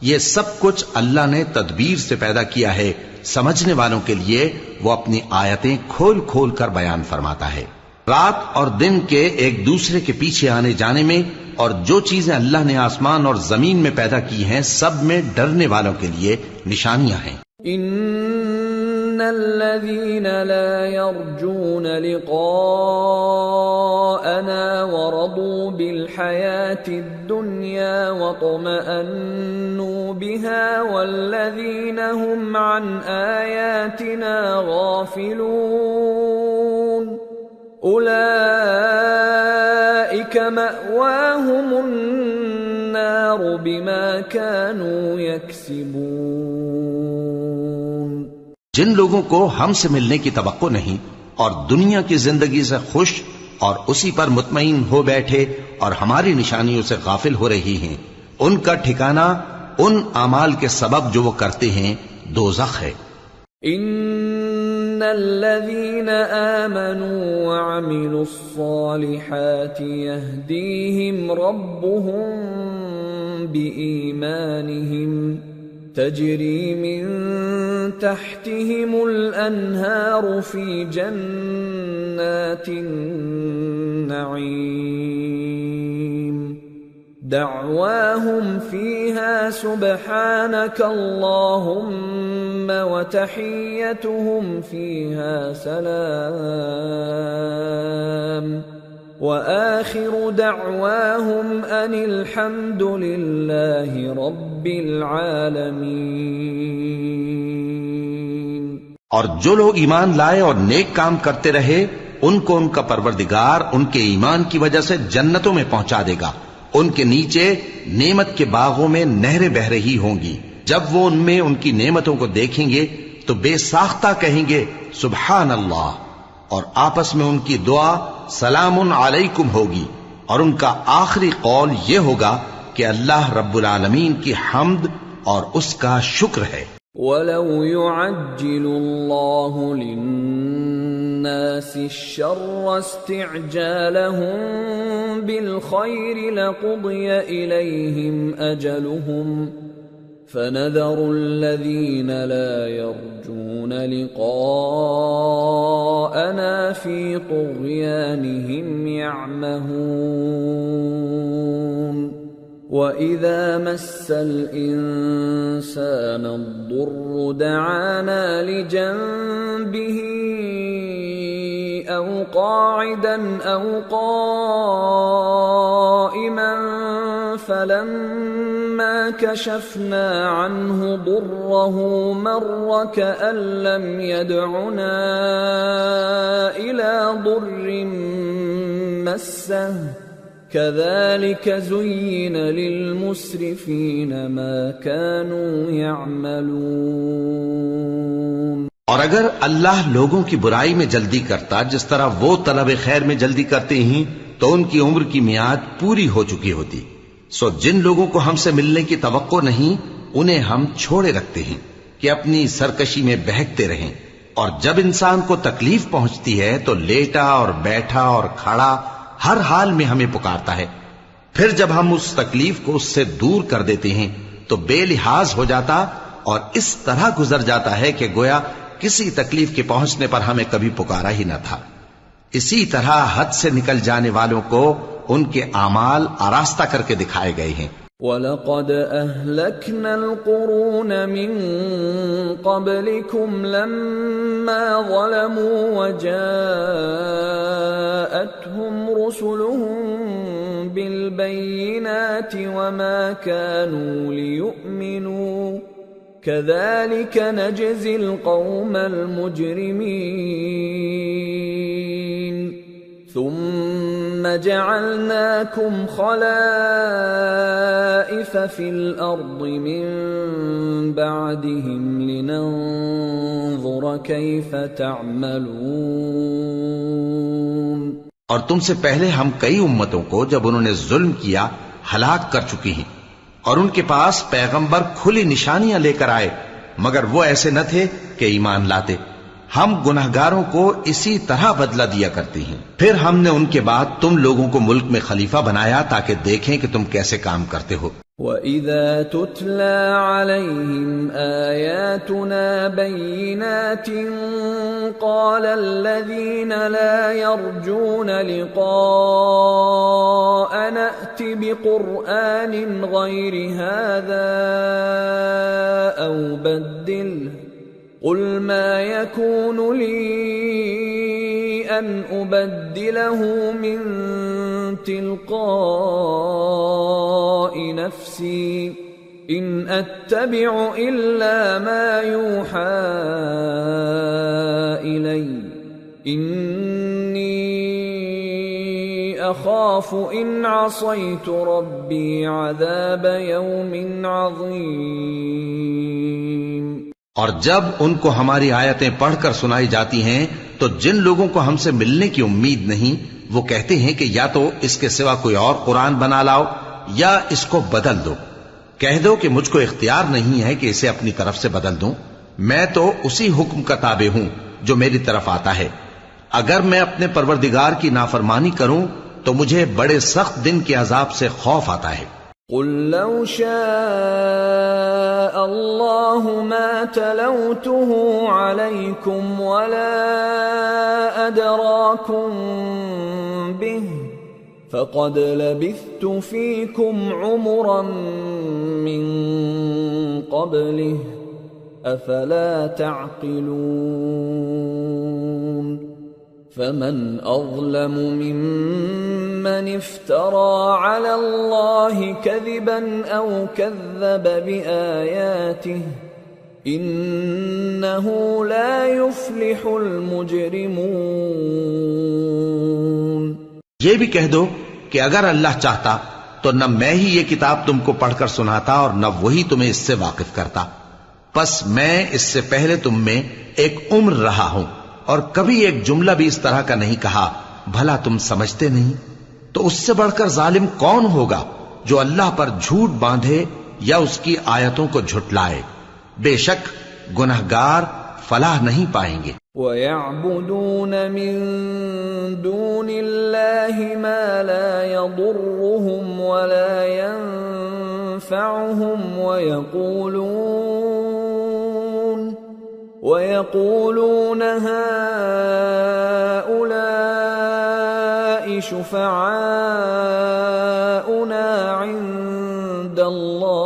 B: یہ سب کچھ اللہ نے تدبیر سے پیدا کیا ہے، سمجھنے والوں کے لیے وہ اپنی آیتیں کھول کھول کر بیان فرماتا ہے۔ رات اور دن کے ایک دوسرے کے پیچھے آنے جانے میں اور جو چیزیں اللہ نے آسمان اور زمین میں پیدا کی ہیں سب میں ڈرنے والوں کے لیے نشانیاں ہیں۔
A: ان الذين لا يرجون لقاءنا ورضوا بالحياة الدنيا واطمأنوا بها والذين هم عن آياتنا غافلون أولئك مأواهم النار بما كانوا يكسبون۔
B: جن لوگوں کو ہم سے ملنے کی توقع نہیں اور دنیا کی زندگی سے خوش اور اسی پر مطمئن ہو بیٹھے اور ہماری نشانیوں سے غافل ہو رہی ہیں، ان کا ٹھکانہ ان اعمال کے سبب جو وہ کرتے ہیں دوزخ ہے۔
A: ان الذين آمنوا وعملوا الصالحات يهديهم ربهم بإيمانهم تجري من تحتهم الأنهار في جنات النعيم دعواهم فيها سبحانك اللهم وتحيتهم فيها سلام وآخر دعواهم أن الحمد لله رب العالمين۔
B: اور جو لوگ ایمان لائے اور نیک کام کرتے رہے ان کو ان کا پروردگار ان کے ایمان کی وجہ سے جنتوں میں پہنچا دے گا، ان کے نیچے نعمت کے باغوں میں نہریں بہ رہی ہوں گی، جب وہ ان میں ان کی نعمتوں کو دیکھیں گے تو بے ساختہ کہیں گے سبحان اللہ، اور آپس میں ان کی دعا سلام علیکم ہوگی، اور ان کا آخری قول یہ ہوگا کہ اللہ رب العالمین کی حمد اور اس کا شکر ہے۔
A: وَلَوْ يُعَجِّلُ اللَّهُ لِلنَّاسِ الشَّرَّ اسْتِعْجَالَهُم بِالْخَيْرِ لَقُضِيَ إِلَيْهِمْ أَجَلُهُمْ فَنَذَرُ الَّذِينَ لَا يَرْجُونَ لِقَاءَنَا فِي طُغْيَانِهِمْ يَعْمَهُونَ وَإِذَا مَسَّ الْإِنسَانَ الضُّرُّ دَعَانَا لِجَنبِهِ أَوْ قَاعِدًا أَوْ قَائِمًا فَلَمَّا كَشَفْنَا عَنْهُ ضُرَّهُ مَرَّ كَأَن لَّمْ يَدْعُنَا إِلَى ضُرٍّ مَّسَّهُ كَذَلِكَ زُيِّنَ لِلْمُسْرِفِينَ مَا كَانُوا يَعْمَلُونَ۔
B: اور اگر اللہ لوگوں کی برائی میں جلدی کرتا جس طرح وہ طلب خیر میں جلدی کرتے ہیں تو ان کی عمر کی میعاد پوری ہو چکی ہوتی. سو جن لوگوں کو ہم سے ملنے کی توقع نہیں انہیں ہم چھوڑے رکھتے ہیں کہ اپنی سرکشی میں بہکتے رہیں. اور جب انسان کو تکلیف پہنچتی ہے تو لیٹا اور بیٹھا اور کھڑا ہر حال میں ہمیں پکارتا ہے. پھر جب ہم اس تکلیف کو اس سے دور کر دیتے ہیں تو بے لحاظ ہو جاتا اور اس طرح گزر جاتا ہے کہ گویا کسی تکلیف کے پہنچنے پر ہمیں کبھی پکارا ہی نہ تھا. اسی طرح حد سے نکل جانے والوں کو ان کے اعمال آراستہ کر کے دکھائے گئے ہیں.
A: وَلَقَدْ أَهْلَكْنَا الْقُرُونَ مِنْ قَبْلِكُمْ لَمَّا ظَلَمُوا وَجَاءَتْهُمْ رُسُلُهُم بِالْبَيِّنَاتِ وَمَا كَانُوا لِيُؤْمِنُوا كَذَلِكَ نَجْزِي الْقَوْمَ الْمُجْرِمِينَ ثُمَّ جَعَلْنَاكُمْ خَلَائِفَ فِي الْأَرْضِ مِنْ بَعْدِهِمْ لِنَنْظُرَ كَيْفَ تَعْمَلُونَ.
B: اور تم سے پہلے ہم کئی امتوں کو جب انہوں نے ظلم کیا ہلاک کر چکی ہیں اور ان کے پاس پیغمبر کھلی نشانیاں لے کر آئے مگر وہ ایسے نہ تھے کہ ایمان لاتے. ہم گنہگاروں کو اسی طرح بدلہ دیا کرتے ہیں. پھر ہم نے ان کے بعد تم لوگوں کو ملک میں خلیفہ بنایا تاکہ دیکھیں کہ تم کیسے کام کرتے ہو.
A: وَإِذَا تُتْلَى عَلَيْهِمْ آيَاتُنَا بَيِّنَاتٍ قَالَ الَّذِينَ لَا يَرْجُونَ لِقَاءَنَا ائْتِ بِقُرْآنٍ غَيْرِ هَذَا أَوْ بَدِّلْهُ قُلْ مَا يَكُونُ لِي أَنْ أُبَدِّلَهُ مِنْ تِلْقَاءِ نَفْسِي إِنْ أَتَّبِعُ إِلَّا مَا يُوحَى إِلَيَّ إِنِّي أَخَافُ إِنْ عَصَيْتُ رَبِّي عَذَابَ يَوْمٍ عَظِيمٍ.
B: اور جب ان کو ہماری آیتیں پڑھ کر سنائی جاتی ہیں تو جن لوگوں کو ہم سے ملنے کی امید نہیں وہ کہتے ہیں کہ یا تو اس کے سوا کوئی اور قرآن بنا لاؤ یا اس کو بدل دو. کہہ دو کہ مجھ کو اختیار نہیں ہے کہ اسے اپنی طرف سے بدل دوں. میں تو اسی حکم کا تابع ہوں جو میری طرف آتا ہے. اگر میں اپنے پروردگار کی نافرمانی کروں تو مجھے بڑے سخت دن کے عذاب سے خوف آتا ہے.
A: قُلْ لَوْ شَاءَ اللَّهُ مَا تَلَوْتُهُ عَلَيْكُمْ وَلَا أَدْرَاكُمْ بِهِ فَقَدْ لَبِثْتُ فِيكُمْ عُمُرًا مِّن قَبْلِهِ أَفَلَا تَعْقِلُونَ. فَمَنْ أَظْلَمُ مِمَّنِ افْتَرَى عَلَى اللَّهِ كَذِبًا أَوْ كَذَّبَ بِآيَاتِهِ إِنَّهُ لَا يُفْلِحُ الْمُجْرِمُونَ.
B: یہ بھی کہہ دو کہ اگر اللہ چاہتا تو نہ میں ہی یہ کتاب تم کو پڑھ کر سناتا اور نہ وہی تمہیں اس سے واقف کرتا. پس میں اس سے پہلے تم میں ایک عمر رہا ہوں اور کبھی ایک جملہ بھی اس طرح کا نہیں کہا. بھلا تم سمجھتے نہیں؟ تو اس سے بڑھ کر ظالم کون ہوگا جو اللہ پر جھوٹ باندھے یا اس کی آیتوں کو جھٹلائے. بے شک گنہگار فلاح نہیں پائیں گے.
A: وَيَعْبُدُونَ مِن دُونِ اللَّهِ مَا لَا يَضُرُّهُمْ وَلَا يَنفَعُهُمْ وَيَقُولُونَ هَؤُلَاءِ شُفَعَاؤُنَا عِندَ اللَّهِ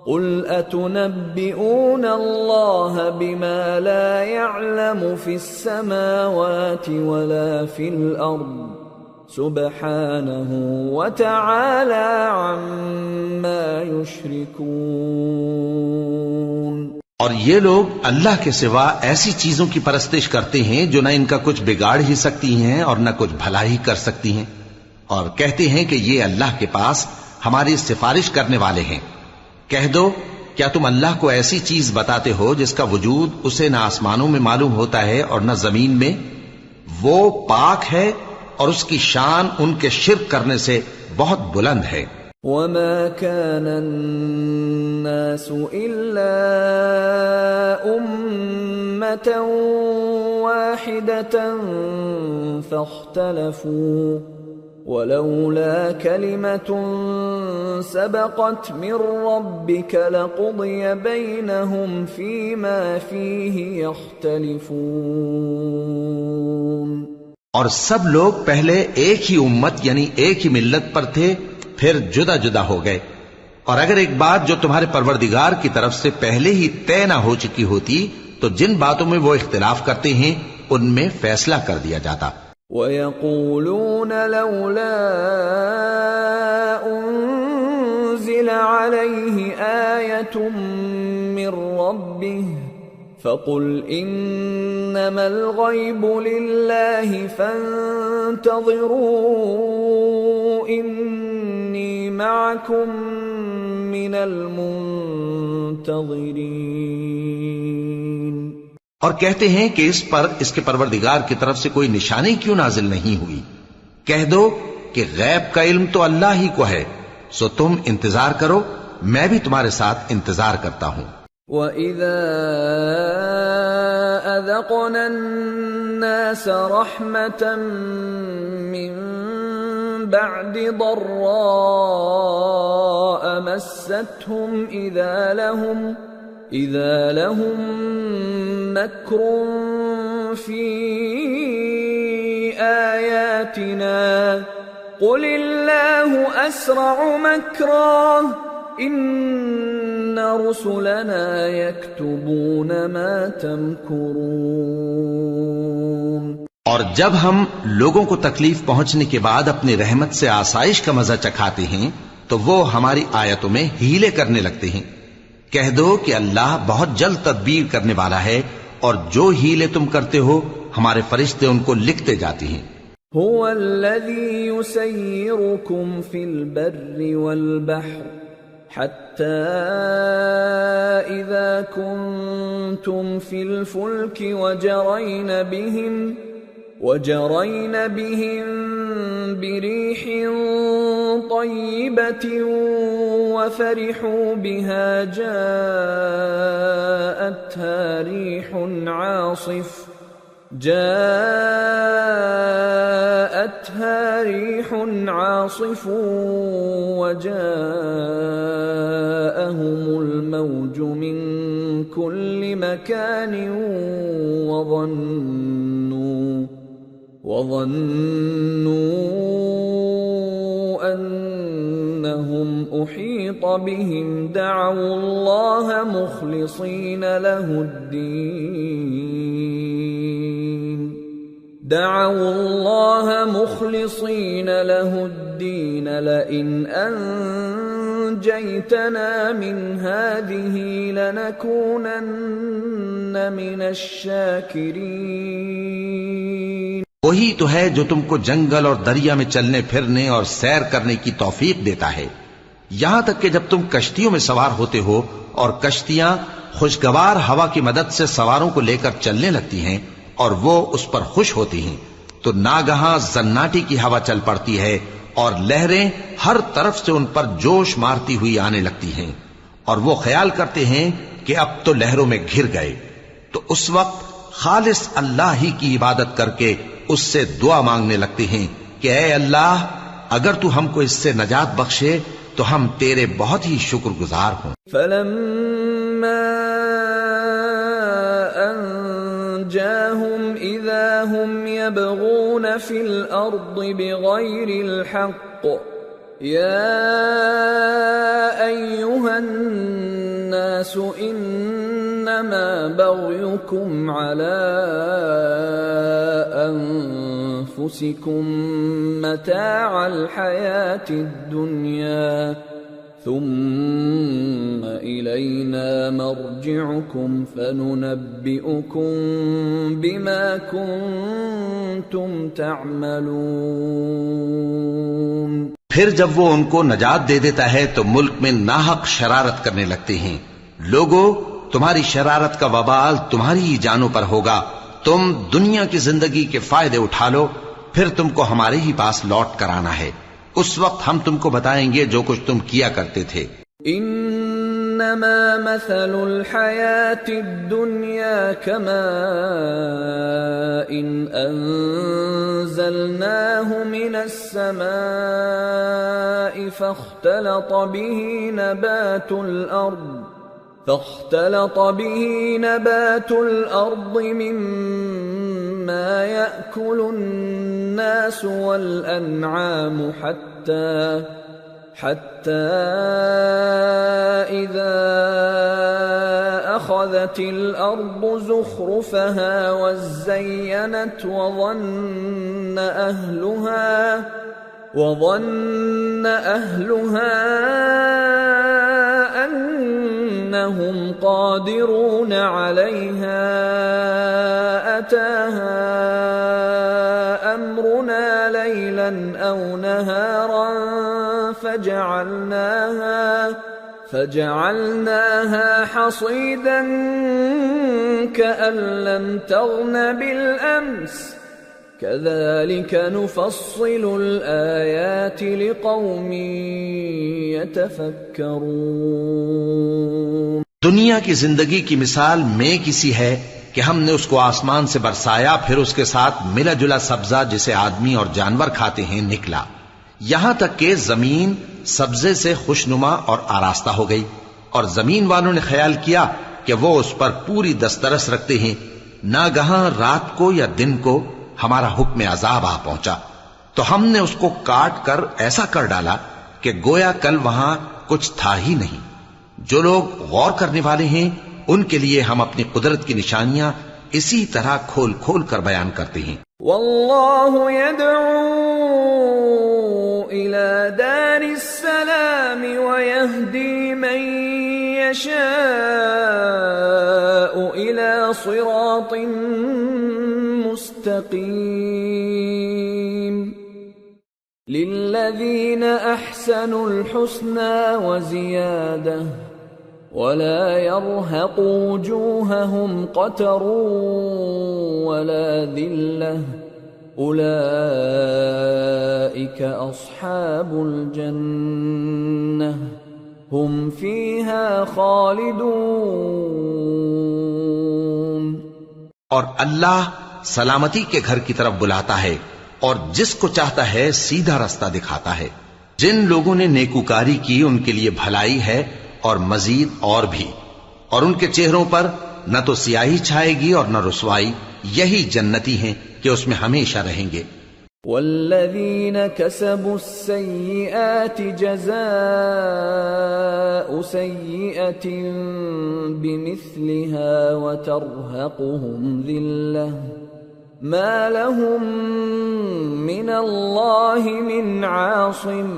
A: قُلْ أَتُنَبِّئُونَ اللَّهَ بِمَا لَا يَعْلَمُ فِي السَّمَاوَاتِ وَلَا فِي الْأَرْضِ سُبْحَانَهُ وَتَعَالَى عَمَّا يُشْرِكُونَ.
B: اور یہ لوگ اللہ کے سوا ایسی چیزوں کی پرستش کرتے ہیں جو نہ ان کا کچھ بگاڑ ہی سکتی ہیں اور نہ کچھ بھلا ہی کر سکتی ہیں اور کہتے ہیں کہ یہ اللہ کے پاس ہماری سفارش کرنے والے ہیں. کہہ دو کیا تم اللہ کو ایسی چیز بتاتے ہو جس کا وجود اسے نہ آسمانوں میں معلوم ہوتا ہے اور نہ زمین میں؟ وہ پاک ہے اور اس کی شان ان کے شرک کرنے سے بہت بلند ہے۔
A: وما كان الناس إلا أمة واحدة فاختلفوا ولولا كلمة سبقت من ربك لقضي بينهم فيما فيه يختلفون۔
B: اور سب لوگ پہلے ایک ہی امت یعنی ایک ہی ملت پر تھے، پھر جدا جدا ہو گئے، اور اگر ایک بات جو تمہارے پروردگار کی طرف سے پہلے ہی طے نہ ہو چکی ہوتی تو جن باتوں میں وہ اختلاف کرتے ہیں ان میں فیصلہ کر دیا جاتا۔
A: وَيَقُولُونَ لَوْلَا أُنزِلَ عَلَيْهِ آيَةٌ مِّن رَّبِّهِ فَقُلْ إِنَّمَا الْغَيْبُ لِلَّهِ فَانتَظِرُوا إِنِّي مَعَكُمْ مِنَ الْمُنتَظِرِينَ۔
B: اور کہتے ہیں کہ اس پر اس کے پروردگار کی طرف سے کوئی نشانی کیوں نازل نہیں ہوئی؟ کہہ دو کہ غیب کا علم تو اللہ ہی کو ہے، سو تم انتظار کرو، میں بھی تمہارے ساتھ انتظار کرتا ہوں۔
A: وَإِذَا أَذَقْنَا النَّاسَ رَحْمَةً مِّن بَعْدِ ضَرَّاءَ مَسَّتْهُمْ إِذَا لَهُم مَّكْرٌ فِي آيَاتِنَا قُلِ اللَّهُ أَسْرَعُ مَكْرًا إِنَّ رُسُلَنَا يَكْتُبُونَ مَا تَمْكُرُونَ۔
B: اور جب ہم لوگوں کو تکلیف پہنچنے کے بعد اپنی رحمت سے آسائش کا مزہ چکھاتے ہیں تو وہ ہماری آیتوں میں ہیلے کرنے لگتے ہیں۔ کہہ دو کہ اللہ بہت جلد تدبیر کرنے والا ہے، اور جو ہیلے تم کرتے ہو ہمارے فرشتے ان کو لکھتے جاتے ہیں۔
A: هو الذي يسيركم في البر والبحر حتى إذا كنتم في الفلك وجرين بهم بريح طيبة وفرحوا بها جاءتها ريح عاصف وجاءهم الموج من كل مكان وظنوا أنهم أحيط بهم دعوا الله مخلصين له الدين لئن أنجيتنا من هذه لنكونن من الشاكرين۔
B: وہی تو ہے جو تم کو جنگل اور دریا میں چلنے پھرنے اور سیر کرنے کی توفیق دیتا ہے، یہاں تک کہ جب تم کشتیوں میں سوار ہوتے ہو اور کشتیاں خوشگوار ہوا کی مدد سے سواروں کو لے کر چلنے لگتی ہیں اور وہ اس پر خوش ہوتی ہیں، تو ناگہاں زناٹی کی ہوا چل پڑتی ہے اور لہریں ہر طرف سے ان پر جوش مارتی ہوئی آنے لگتی ہیں، اور وہ خیال کرتے ہیں کہ اب تو لہروں میں گھر گئے، تو اس وقت خالص اللہ ہی کی عبادت کر کے اس سے دعا مانگنے لگتے ہیں کہ اے اللہ، اگر تو ہم کو اس سے نجات بخشے تو ہم تیرے بہت ہی شکر گزار ہوں۔
A: فَلَمَّا أَنْجَاهُمْ إِذَا هُمْ يَبْغُونَ فِي الْأَرْضِ بِغَيْرِ الْحَقِّ يَا أَيُّهَا النَّاسُ إِنَّمَا بَغْيُكُمْ عَلَى أَنفُسِكُمْ مَتَاعَ الْحَيَاةِ الدُّنْيَا ثُمَّ إِلَيْنَا مَرْجِعُكُمْ فَنُنَبِّئُكُمْ بِمَا كُنْتُمْ تَعْمَلُونَ۔
B: پھر جب وہ ان کو نجات دے دیتا ہے تو ملک میں ناحق شرارت کرنے لگتے ہیں، لوگو تمہاری شرارت کا وبال تمہاری ہی جانوں پر ہوگا. تم دنیا کی زندگی کے فائدے اٹھا لو، پھر تم کو ہمارے ہی پاس لوٹ کر آنا ہے. اس وقت ہم تم کو بتائیں گے جو کچھ تم کیا کرتے تھے.
A: انما مثل الحیات الدنیا كماء انزلناه من السماء فاختلط به نبات الأرض مما يأكل الناس والأنعام حتى إذا أخذت الأرض زخرفها وزينت وظن أهلها أنهم قادرون عليها أتاها أمرنا ليلا أو نهارا فجعلناها حصيدا كأن لم تغن بالأمس كذلك نفصل الآيات لقوم يتفكرون.
B: دنیا کی زندگی کی مثال میں کسی ہے کہ ہم نے اس کو آسمان سے برسایا، پھر اس کے ساتھ ملا جلا سبزہ جسے آدمی اور جانور کھاتے ہیں نکلا، یہاں تک کہ زمین سبزے سے خوشنما اور آراستہ ہو گئی، اور زمین والوں نے خیال کیا کہ وہ اس پر پوری دسترس رکھتے ہیں. ناگہاں رات کو یا دن کو ہمارا حکم عذاب آ پہنچا تو ہم نے اس کو کاٹ کر ایسا کر ڈالا کہ گویا کل وہاں کچھ تھا ہی نہیں. جو لوگ غور کرنے والے ہیں ان کے لیے ہم اپنی قدرت کی نشانیاں اسی طرح کھول کھول کر بیان کرتے ہیں.
A: واللہ يدعو إلى دار السلام ويهدي من يشاء إلى صراط مستقيم. للذين أحسنوا الحسنى وزيادة ولا يرهق وجوههم قتر ولا ذلة أولئك أصحاب الجنة هم فيها خالدون.
B: اور اللہ سلامتی کے گھر کی طرف بلاتا ہے اور جس کو چاہتا ہے سیدھا رستہ دکھاتا ہے. جن لوگوں نے نیکوکاری کی ان کے لیے بھلائی ہے اور مزید اور بھی، اور ان کے چہروں پر نہ تو سیاہی چھائے گی اور نہ رسوائی. یہی جنتی ہیں کہ اس میں ہمیشہ رہیں گے.
A: والذین كسبوا السیئات جزاء سیئة بمثلها وترهقهم ذلة ما لهم من الله من عاصم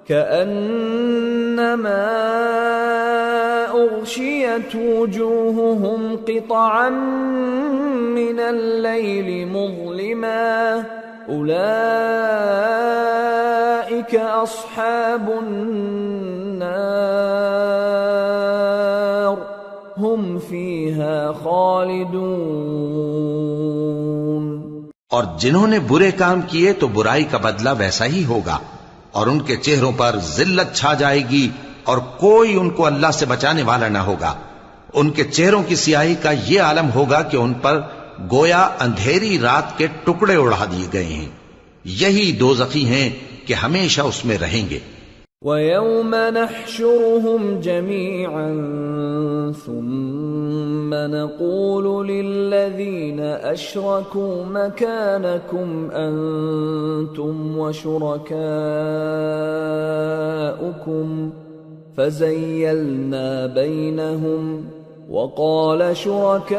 A: كأنما أغشيت وجوههم قطعا من الليل مظلما أولئك أصحاب النار هم فيها خالدون.
B: اور جنہوں نے برے کام کیے تو برائی کا بدلہ ویسا ہی ہوگا، اور ان کے چہروں پر ذلت چھا جائے گی اور کوئی ان کو اللہ سے بچانے والا نہ ہوگا. ان کے چہروں کی سیاہی کا یہ عالم ہوگا کہ ان پر گویا اندھیری رات کے ٹکڑے اڑا دیے گئے ہیں. یہی دوزخی ہیں کہ ہمیشہ اس میں رہیں گے.
A: وَيَوْمَ نَحْشُرُهُمْ جَمِيعًا ثُمَّ نَقُولُ لِلَّذِينَ أَشْرَكُوا مَكَانَكُمْ أَنْتُمْ وَشُرَكَاؤُكُمْ فَزَيَّلْنَا بَيْنَهُمْ وَقَالَ شُرَكَاؤُهُمْ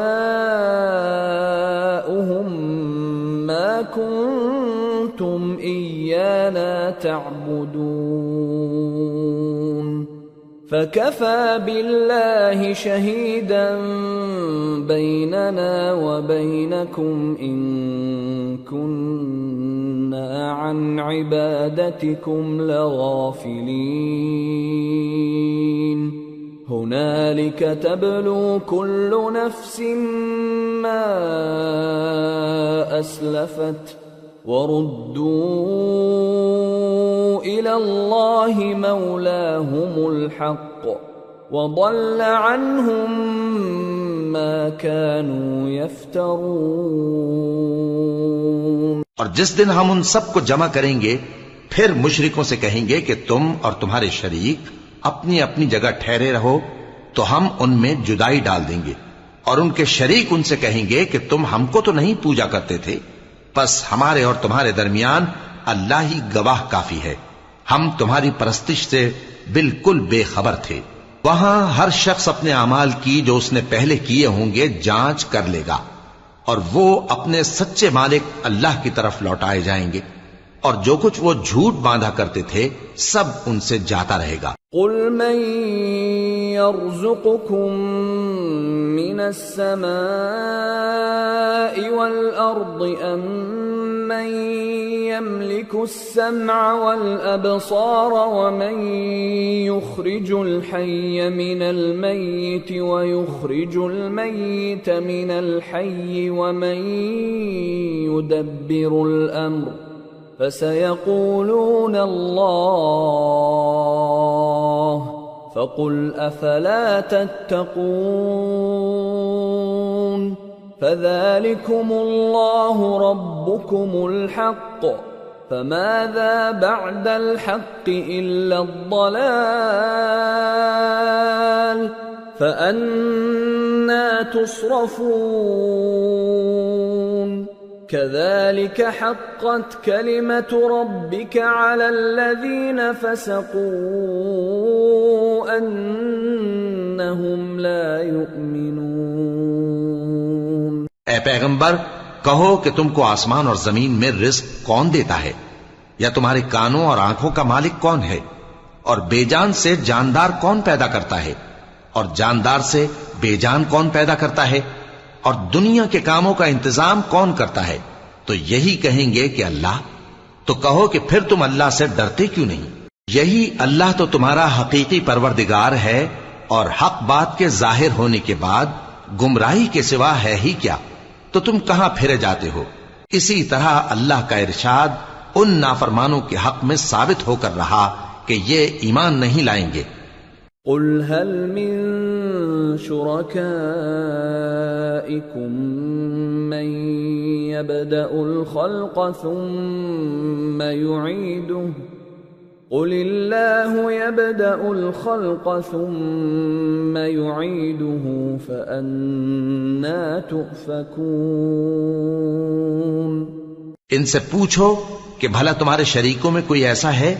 A: مَا كُنْتُمْ إِيَّانَا تَعْبُدُونَ فَكَفَى بِاللَّهِ شَهِيدًا بَيْنَنَا وَبَيْنَكُمْ إِن كُنَّا عَنْ عِبَادَتِكُمْ لَغَافِلِينَ. هنالك تبلو كل نفس ما أسلفت وردوا إلى الله مولاهم الحق وضل عنهم ما كانوا يفترون۔
B: اور جس دن ہم ان سب کو جمع کریں گے پھر مشرکوں سے کہیں گے کہ تم اور تمہارے شریک اپنی اپنی جگہ ٹھہرے رہو تو ہم ان میں جدائی ڈال دیں گے، اور ان کے شریک ان سے کہیں گے کہ تم ہم کو تو نہیں پوجا کرتے تھے، بس ہمارے اور تمہارے درمیان اللہ ہی گواہ کافی ہے، ہم تمہاری پرستش سے بالکل بے خبر تھے۔ وہاں ہر شخص اپنے اعمال کی جو اس نے پہلے کیے ہوں گے جانچ کر لے گا، اور وہ اپنے سچے مالک اللہ کی طرف لوٹائے جائیں گے، اور جو کچھ وہ جھوٹ باندھا کرتے تھے سب ان سے جاتا رہے گا۔
A: قل من يرزقكم من السماء والأرض أم من يملك السمع والأبصار ومن يخرج الحي من الميت ويخرج الميت من الحي ومن يدبر الأمر فسيقولون الله فقل أفلا تتقون فذلكم الله ربكم الحق فماذا بعد الحق إلا الضلال فأنى تصرفون كذلك حقت كلمة ربك على الذين فسقوا أنهم لا يؤمنون۔
B: اے پیغمبر کہو کہ تم کو آسمان اور زمین میں رزق کون دیتا ہے، یا تمہارے کانوں اور آنکھوں کا مالک کون ہے، اور بے جان سے جاندار کون پیدا کرتا ہے، اور جاندار سے بے جان کون پیدا کرتا ہے، اور دنیا کے کاموں کا انتظام کون کرتا ہے؟ تو یہی کہیں گے کہ اللہ۔ تو کہو کہ پھر تم اللہ سے ڈرتے کیوں نہیں؟ یہی اللہ تو تمہارا حقیقی پروردگار ہے، اور حق بات کے ظاہر ہونے کے بعد گمراہی کے سوا ہے ہی کیا؟ تو تم کہاں پھرے جاتے ہو؟ اسی طرح اللہ کا ارشاد ان نافرمانوں کے حق میں ثابت ہو کر رہا کہ یہ ایمان نہیں لائیں گے۔
A: قل هل من شركائكم من يبدأ الخلق ثم يعيده قل الله يبدأ الخلق ثم يعيده فأنى تؤفكون۔
B: ان سے پوچھو کہ بھلا تمہارے شریکوں میں کوئی ایسا ہے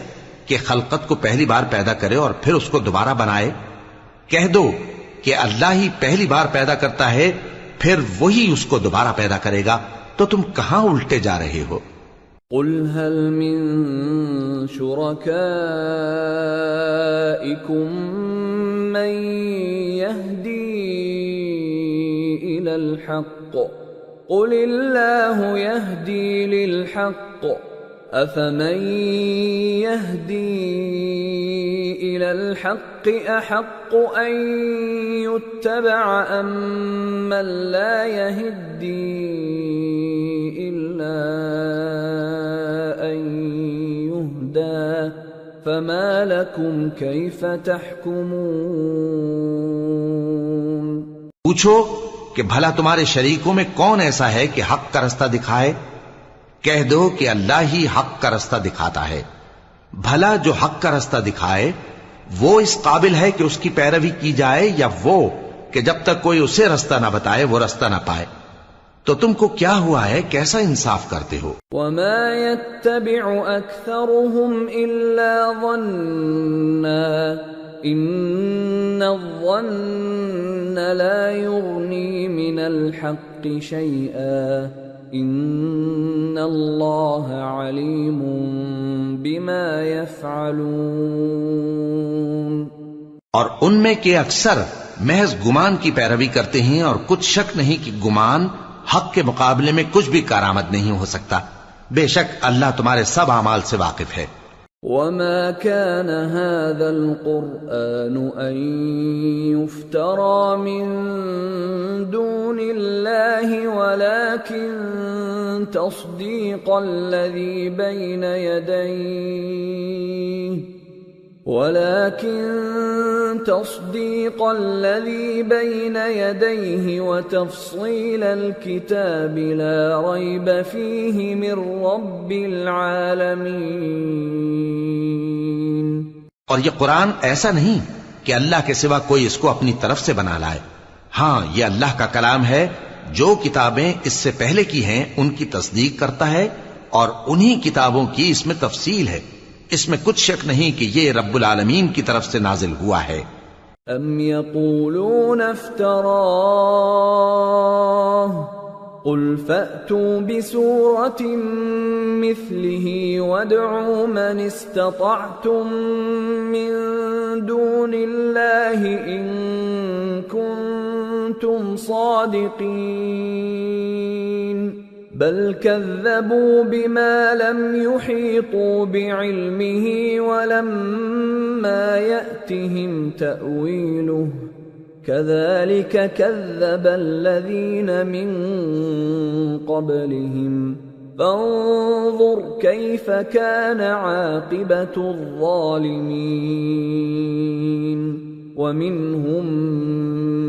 B: کہ خلقت کو پہلی بار پیدا کرے اور پھر اس کو دوبارہ بنائے؟ کہہ دو کہ اللہ ہی پہلی بار پیدا کرتا ہے پھر وہی اس کو دوبارہ پیدا کرے گا، تو تم کہاں الٹے جا رہے ہو؟
A: قل هل من شركائكم من يهدي إلى الحق قل الله يهدي للحق أفمن يهدي إلى الحق أحق أن يتبع أم من لا يهدي إلا أن يهدى فما لكم كيف تحكمون۔
B: پوچھو کہ بھلا تمہارے شریکوں میں کون ایسا ہے کہ حق کا رستہ دکھائے؟ کہہ دو کہ اللہ ہی حق کا رستہ دکھاتا ہے۔ بھلا جو حق کا رستہ دکھائے وہ اس قابل ہے کہ اس کی پیروی کی جائے، یا وہ کہ جب تک کوئی اسے رستہ نہ بتائے وہ رستہ نہ پائے؟ تو تم کو کیا ہوا ہے، کیسا انصاف کرتے ہو؟
A: وما يتبع اكثرهم الا ظنا ان الظن لا يغني من الحق شيئا ان اللہ علیم بما يفعلون۔
B: اور ان میں کے اکثر محض گمان کی پیروی کرتے ہیں، اور کچھ شک نہیں کہ گمان حق کے مقابلے میں کچھ بھی کارآمد نہیں ہو سکتا۔ بے شک اللہ تمہارے سب اعمال سے واقف ہے۔
A: وما كان هذا القرآن أن يفترى من دون الله ولكن تصديق الذي بين يديه وتفصيل الكتاب لا ريب فيه من رب العالمين.
B: اور یہ قرآن ایسا نہیں کہ اللہ کے سوا کوئی اس کو اپنی طرف سے بنا لائے. ہاں یہ اللہ کا کلام ہے. جو کتابیں اس سے پہلے کی ہیں ان کی تصدیق کرتا ہے اور انہی کتابوں کی اس میں تفصیل ہے. اس میں کچھ شک نہیں کہ یہ رب العالمین کی طرف سے نازل ہوا ہے.
A: ام یقولون افتراہ قل فأتوا بسورة مثله وادعوا من استطعتم من دون الله إن كنتم صادقين بل كذبوا بما لم يحيطوا بعلمه ولما يأتهم تأويله كذلك كذب الذين من قبلهم فانظر كيف كان عاقبة الظالمين ومنهم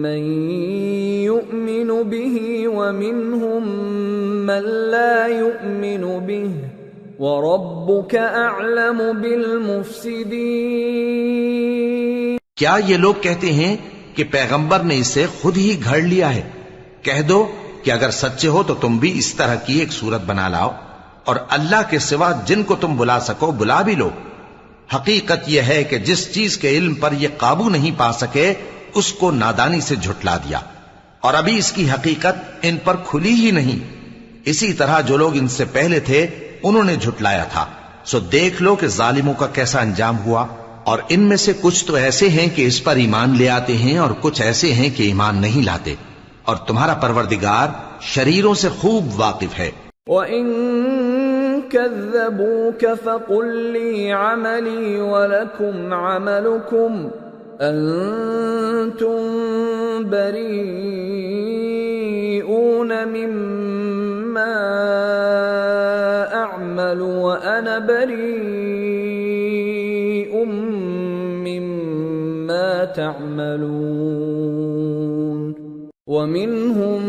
A: من يؤمن به ومنهم من لا يؤمن به وَرَبُّكَ أَعْلَمُ بِالْمُفْسِدِينَ.
B: کیا یہ لوگ کہتے ہیں کہ پیغمبر نے اسے خود ہی گھڑ لیا ہے؟ کہہ دو کہ اگر سچے ہو تو تم بھی اس طرح کی ایک صورت بنا لاؤ اور اللہ کے سوا جن کو تم بلا سکو بلا بھی لو. حقیقت یہ ہے کہ جس چیز کے علم پر یہ قابو نہیں پا سکے اس کو نادانی سے جھٹلا دیا اور ابھی اس کی حقیقت ان پر کھلی ہی نہیں. اسی طرح جو لوگ ان سے پہلے تھے انہوں نے جھٹلایا تھا. سو دیکھ لو کہ ظالموں کا کیسا انجام ہوا. اور ان میں سے کچھ تو ایسے ہیں کہ اس پر ایمان لے آتے ہیں اور کچھ ایسے ہیں کہ ایمان نہیں لاتے. اور تمہارا پروردگار شریروں سے خوب واقف ہے.
A: وَإِن كَذَّبُوكَ فَقُل لِّي عَمَلِي وَلَكُمْ عَمَلُكُمْ أَنتُم بَرِيئُونَ مِمَّا أَعْمَلُ وَأَنَا بَرِيءٌ مِّمَّا تَعْمَلُونَ. وَمِنْهُمْ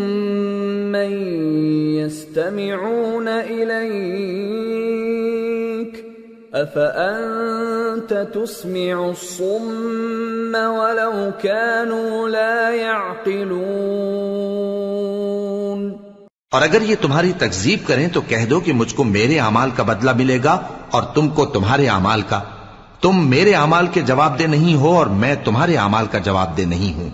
A: مَن يَسْتَمِعُونَ إِلَيْكَ أَفَأَنْتَ تُسْمِعُ الصُّمَّ وَلَوْ كَانُوا لَا يَعْقِلُونَ.
B: اور اگر یہ تمہاری تکذیب کریں تو کہہ دو کہ مجھ کو میرے اعمال کا بدلہ ملے گا اور تم کو تمہارے اعمال کا. تم میرے اعمال کے جواب دہ نہیں ہو اور میں تمہارے اعمال کا جواب دہ نہیں ہوں.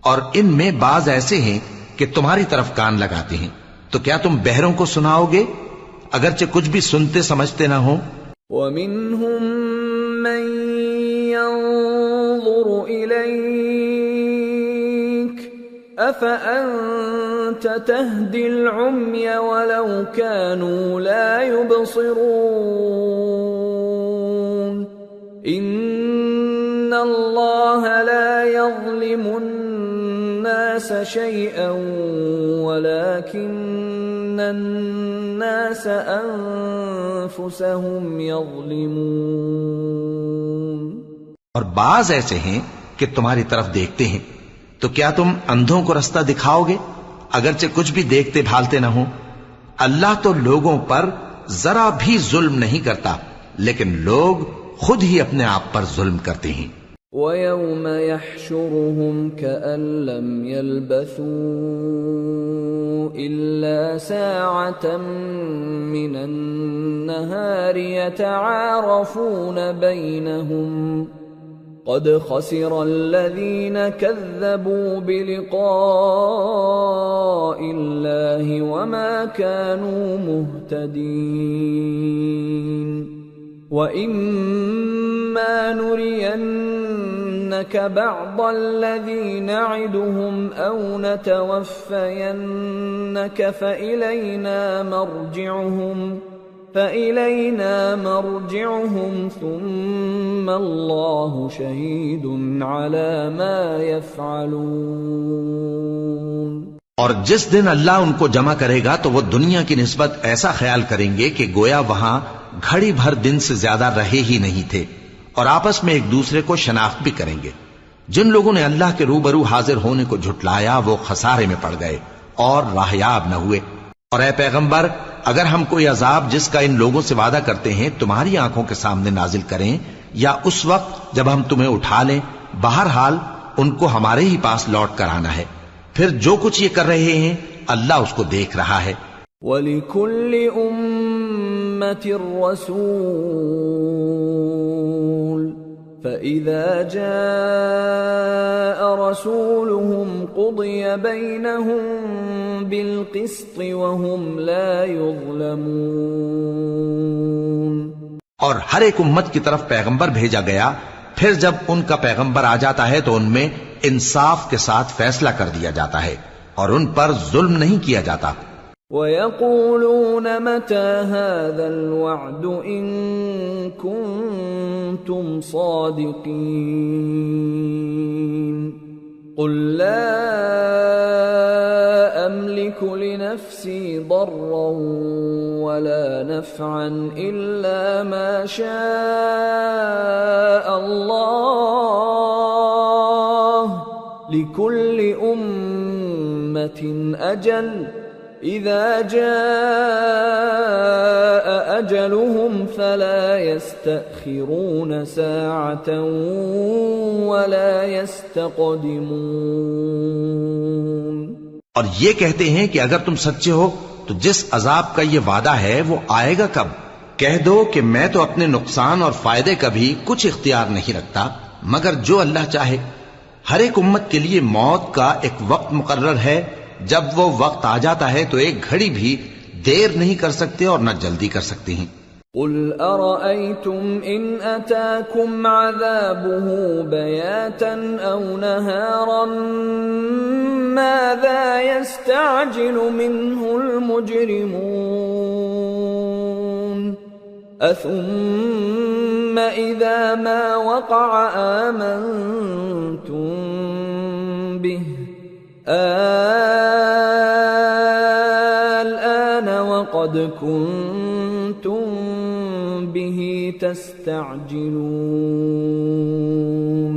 B: اور ان میں بعض ایسے ہیں کہ تمہاری طرف کان لگاتے ہیں. تو کیا تم بہروں کو سناؤ گے اگرچہ کچھ بھی سنتے سمجھتے نہ ہو؟
A: وَمِنْهُمْ مَنْ يَنظُرُ إِلَيْكَ أَفَأَنْتَ تَهْدِي الْعُمْيَ وَلَوْ كَانُوا لَا يُبْصِرُونَ. إِنَّ اللَّهَ لَا يَظْلِمُ النَّاسَ شَيْئًا وَلَكِنَّ النَّاسَ أَنفُسَهُمْ يَظْلِمُونَ.
B: اور بعض ایسے ہیں کہ تمہاری طرف دیکھتے ہیں. تو کیا تم اندھوں کو رستہ دکھاؤ گے اگرچہ کچھ بھی دیکھتے بھالتے نہ ہوں؟ اللہ تو لوگوں پر ذرا بھی ظلم نہیں کرتا لیکن لوگ خود ہی اپنے آپ پر ظلم کرتے ہیں.
A: وَيَوْمَ يَحْشُرُهُمْ كَأَن لَّمْ يَلْبَثُوا إِلَّا سَاعَةً مِّنَ النَّهَارِ يَتَعَارَفُونَ بَيْنَهُمْ قَدْ خَسِرَ الَّذِينَ كَذَّبُوا بِلِقَاءِ اللَّهِ وَمَا كَانُوا مُهْتَدِينَ. وَإِمَّا نُرِيَنَّكَ بَعْضَ الَّذِي نَعِدُهُمْ أَوْ نَتَوَفَّيَنَّكَ فَإِلَيْنَا مَرْجِعُهُمْ فإلينا مرجعهم ثم الله شهيد على ما يفعلون۔
B: اور جس دن اللہ ان کو جمع کرے گا تو وہ دنیا کی نسبت ایسا خیال کریں گے کہ گویا وہاں گھڑی بھر دن سے زیادہ رہے ہی نہیں تھے، اور آپس میں ایک دوسرے کو شناخت بھی کریں گے۔ جن لوگوں نے اللہ کے روبرو حاضر ہونے کو جھٹلایا وہ خسارے میں پڑ گئے اور راہیاب نہ ہوئے۔ اور اے پیغمبر، اگر ہم کوئی عذاب جس کا ان لوگوں سے وعدہ کرتے ہیں تمہاری آنکھوں کے سامنے نازل کریں یا اس وقت جب ہم تمہیں اٹھا لیں، بہرحال ان کو ہمارے ہی پاس لوٹ کر آنا ہے، پھر جو کچھ یہ کر رہے ہیں اللہ اس کو دیکھ رہا ہے۔
A: وَلِكُلِّ أُمَّةٍ رَسُولٌ فَإِذَا جَاءَ رَسُولُهُمْ قُضِيَ بَيْنَهُم بِالْقِسْطِ وَهُمْ لَا يُظْلَمُونَ۔
B: اور ہر ایک امت کی طرف پیغمبر بھیجا گیا، پھر جب ان کا پیغمبر آ جاتا ہے تو ان میں انصاف کے ساتھ فیصلہ کر دیا جاتا ہے اور ان پر ظلم نہیں کیا جاتا۔
A: وَيَقُولُونَ مَتَى هَذَا الْوَعْدُ إِن كُنتُمْ صَادِقِينَ قُل لَّا أَمْلِكُ لِنَفْسِي ضَرًّا وَلَا نَفْعًا إِلَّا مَا شَاءَ اللَّهُ لِكُلِّ أُمَّةٍ أَجَلٌ إِذَا جَاءَ أَجَلُهُمْ فَلَا يَسْتَأْخِرُونَ سَاعَةً وَلَا يَسْتَقْدِمُونَ۔
B: اور یہ کہتے ہیں کہ اگر تم سچے ہو تو جس عذاب کا یہ وعدہ ہے وہ آئے گا کب؟ کہہ دو کہ میں تو اپنے نقصان اور فائدے کا بھی کچھ اختیار نہیں رکھتا مگر جو اللہ چاہے۔ ہر ایک امت کے لیے موت کا ایک وقت مقرر ہے، جب وہ وقت آ جاتا ہے تو ایک گھڑی بھی دیر نہیں کر سکتے اور نہ جلدی کر سکتے ہیں۔
A: قُلْ أَرَأَيْتُمْ إِنْ أَتَاكُمْ عَذَابُهُ بَيَاتًا أَوْ نَهَارًا مَاذَا يَسْتَعْجِلُ مِنْهُ الْمُجْرِمُونَ أَثُمَّ إِذَا مَا وَقَعَ آمَنْتُمْ بِهِ الآن وقد كنتم به تستعجلون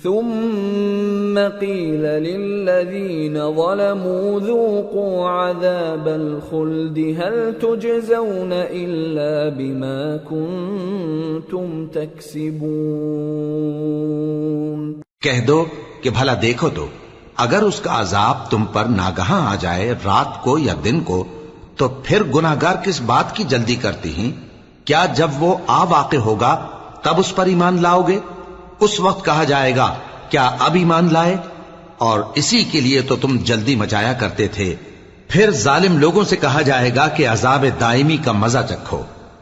A: ثم قيل للذين ظلموا ذوقوا عذاب الخلد هل تجزون إلا بما كنتم تكسبون۔
B: کہہ دو کہ بھلا دیکھو تو اگر اس کا عذاب تم پر ناگہاں آ جائے رات کو یا دن کو تو پھر گناہگار کس بات کی جلدی کرتی ہیں؟ کیا جب وہ آ واقع ہوگا تب اس پر ایمان لاؤ گے؟ اس وقت کہا جائے گا کیا اب ایمان لائے؟ اور اسی کے لیے تو تم جلدی مچایا کرتے تھے۔ پھر ظالم لوگوں سے کہا جائے گا کہ عذاب دائمی کا مزہ چکھو،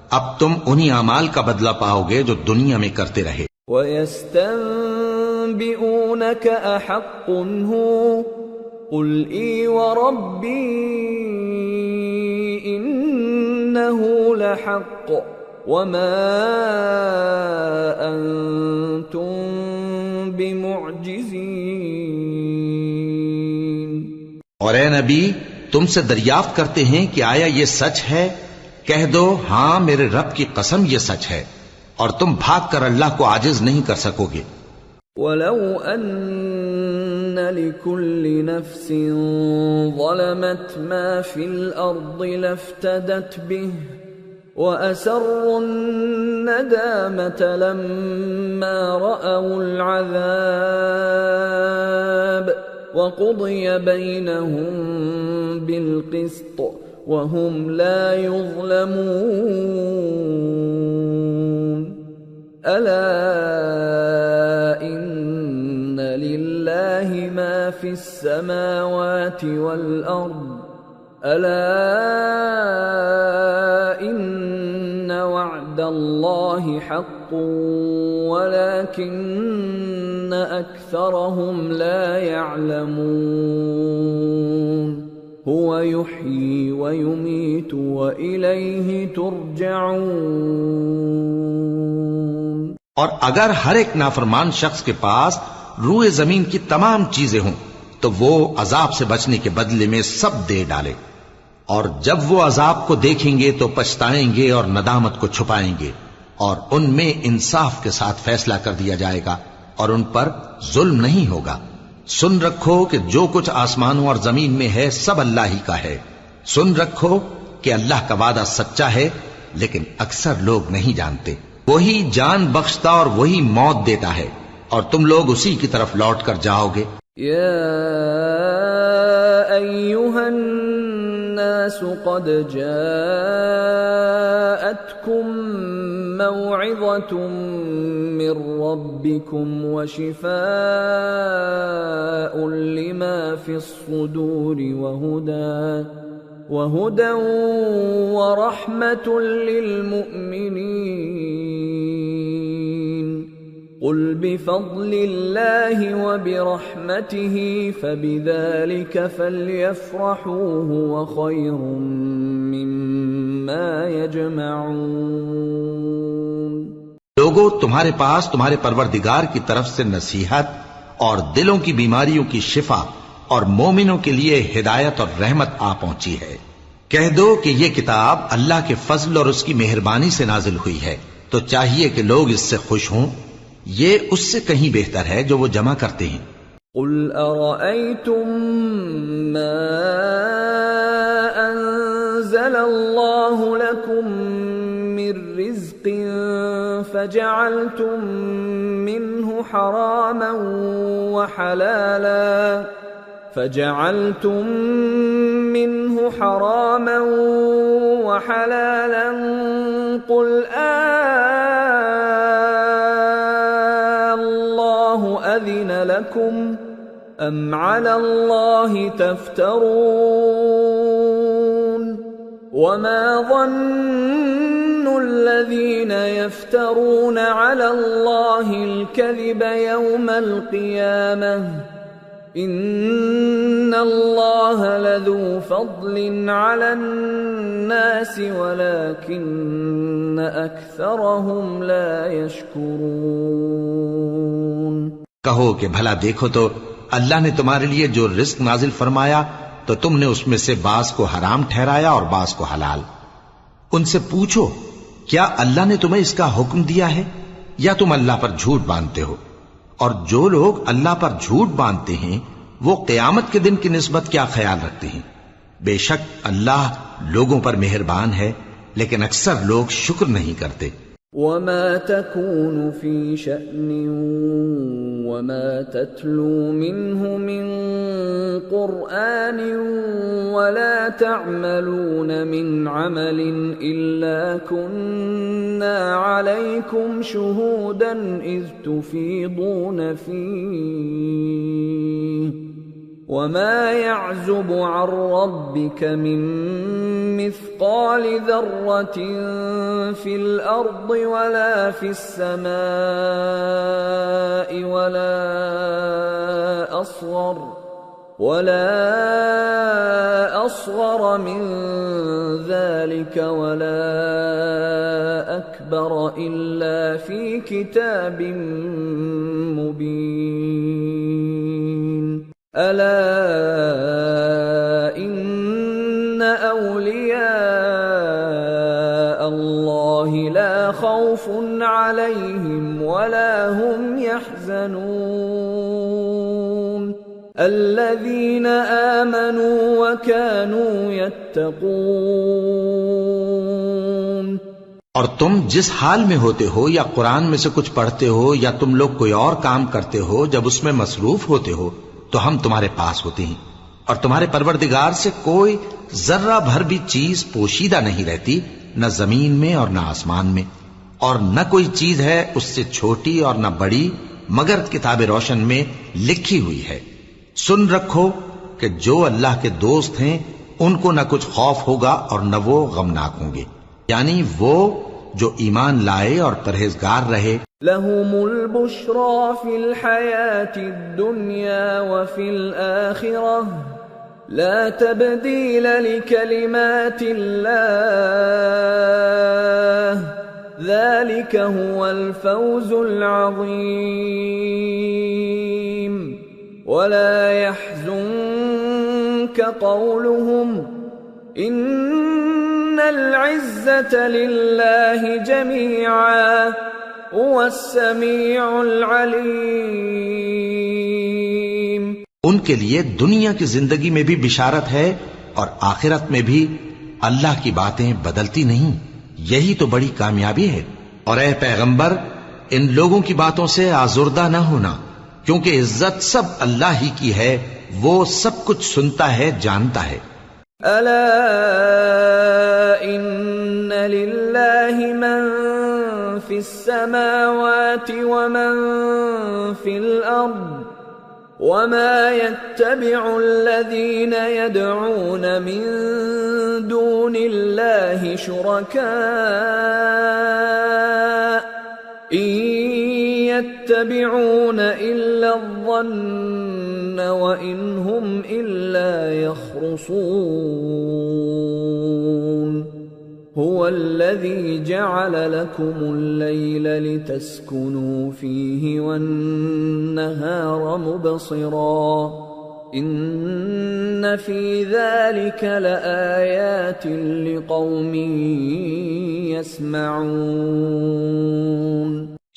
B: اب تم انہی اعمال کا بدلہ پاؤ گے جو دنیا میں کرتے رہے۔
A: وَيَسْتَنبِئُونَكَ أَحَقٌّ هُوَ قُلْ إِي وَرَبِّي إِنَّهُ لَحَقٌّ وَمَا أَنْتُمْ بِمُعْجِزِينَ۔
B: اور اے نبی تم سے دریافت کرتے ہیں کہ آیا یہ سچ ہے؟ کہہ دو ہاں میرے رب کی قسم یہ سچ ہے، اور تم بھاگ کر اللہ کو عاجز نہیں کر سکو گے۔
A: وَلَوْ أَنَّ لِكُلِّ نَفْسٍ ظَلَمَتْ مَا فِي الْأَرْضِ لَافْتَدَتْ بِهِ وَأَسَرُّوا النَّدَامَةَ لَمَّا رَأَوُا الْعَذَابَ وَقُضِيَ بَيْنَهُم بِالْقِسْطِ وَهُمْ لَا يُظْلَمُونَ۔ أَلَا إِنَّ لِلَّهِ مَا فِي السَّمَاوَاتِ وَالْأَرْضِ أَلَا إِنَّ وَعْدَ اللَّهِ حَقٌّ وَلَكِنَّ أَكْثَرَهُمْ لَا يَعْلَمُونَ۔ هو يحيي ويميت وإليه ترجعون۔
B: اور اگر ہر ایک نافرمان شخص کے پاس روئے زمین کی تمام چیزیں ہوں تو وہ عذاب سے بچنے کے بدلے میں سب دے ڈالے، اور جب وہ عذاب کو دیکھیں گے تو پچھتائیں گے اور ندامت کو چھپائیں گے، اور ان میں انصاف کے ساتھ فیصلہ کر دیا جائے گا اور ان پر ظلم نہیں ہوگا۔ سن رکھو کہ جو کچھ آسمانوں اور زمین میں ہے سب اللہ ہی کا ہے۔ سن رکھو کہ اللہ کا وعدہ سچا ہے، لیکن اکثر لوگ نہیں جانتے۔ وہی جان بخشتا اور وہی موت دیتا ہے، اور تم لوگ اسی کی طرف لوٹ کر جاؤ گے۔
A: یا ایھا الناس قد جاءتکم موعظة من ربکم وشفاء لما فی الصدور وهدى ورحمة للمؤمنين۔ قل بفضل الله وبرحمته فبذلك فليفرحوا هو خير مما يجمعون۔
B: لوگو، تمہارے پاس تمہارے پروردگار کی طرف سے نصیحت اور دلوں کی بیماریوں کی شفا اور مومنوں کے لیے ہدایت اور رحمت آ پہنچی ہے۔ کہہ دو کہ یہ کتاب اللہ کے فضل اور اس کی مہربانی سے نازل ہوئی ہے، تو چاہیے کہ لوگ اس سے خوش ہوں۔ یہ اس سے کہیں بہتر ہے جو وہ جمع کرتے ہیں۔
A: قل ارأيتم ما انزل الله لكم من رزق فجعلتم منه حراما وحلالا قل الله أذن لكم أم على الله تفترون؟ وما ظن الذين يفترون على الله الكذب يوم القيامة إن الله لذو فضل على الناس ولكن أكثرهم لا يشكرون۔
B: کہو کہ بھلا دیکھو تو اللہ نے تمہارے لیے جو رزق نازل فرمایا تو تم نے اس میں سے بعض کو حرام ٹھہرایا اور بعض کو حلال۔ ان سے پوچھو کیا اللہ نے تمہیں اس کا حکم دیا ہے یا تم اللہ پر جھوٹ باندھتے ہو؟ اور جو لوگ اللہ پر جھوٹ باندھتے ہیں وہ قیامت کے دن کی نسبت کیا خیال رکھتے ہیں؟ بے شک اللہ لوگوں پر مہربان ہے، لیکن اکثر لوگ شکر نہیں کرتے۔
A: وما تكون في شأن وما تتلو منه من قرآن ولا تعملون من عمل إلا كنا عليكم شهودا إذ تفيضون فيه وما يعزب عن ربك من مثقال ذرة في الأرض ولا في السماء ولا أصغر من ذلك ولا أكبر إلا في كتاب مبين۔ ألا إن أولياء الله لا خوف عليهم ولا هم يحزنون الذين آمنوا وكانوا يتقون۔
B: اور تم جس حال میں ہوتے ہو یا قرآن میں سے کچھ پڑھتے ہو یا تم لوگ کوئی اور کام کرتے ہو، جب اس میں مصروف ہوتے ہو تو ہم تمہارے پاس ہوتے ہیں، اور تمہارے پروردگار سے کوئی ذرہ بھر بھی چیز پوشیدہ نہیں رہتی، نہ زمین میں اور نہ آسمان میں، اور نہ کوئی چیز ہے اس سے چھوٹی اور نہ بڑی مگر کتاب روشن میں لکھی ہوئی ہے۔ سن رکھو کہ جو اللہ کے دوست ہیں ان کو نہ کچھ خوف ہوگا اور نہ وہ غمناک ہوں گے، یعنی وہ جو ایمان لائے اور پرہیزگار رہے۔
A: لهم البشرى في الحياة الدنيا وفي الآخرة لا تبديل لكلمات الله ذلك هو الفوز العظيم ولا يحزنك قولهم إن العزة لله جميعا هو السميع العليم.
B: ان کے لیے دنیا کی زندگی میں بھی بشارت ہے اور آخرت میں بھی اللہ کی باتیں بدلتی نہیں. یہی تو بڑی کامیابی ہے. اور اے پیغمبر ان لوگوں کی باتوں سے آزردہ نہ ہونا کیونکہ عزت سب اللہ ہی کی ہے. وہ سب کچھ سنتا ہے جانتا ہے.
A: الا ان للہ من فی السماوات ومن فی الارض وما يتبع الذين يدعون من دون الله شركاء إن يتبعون إلا الظن وإن هم إلا يخرصون. هو الذي جعل لكم الليل لتسكنوا فيه والنهار مبصرا إن في ذلك لآيات لقوم يسمعون.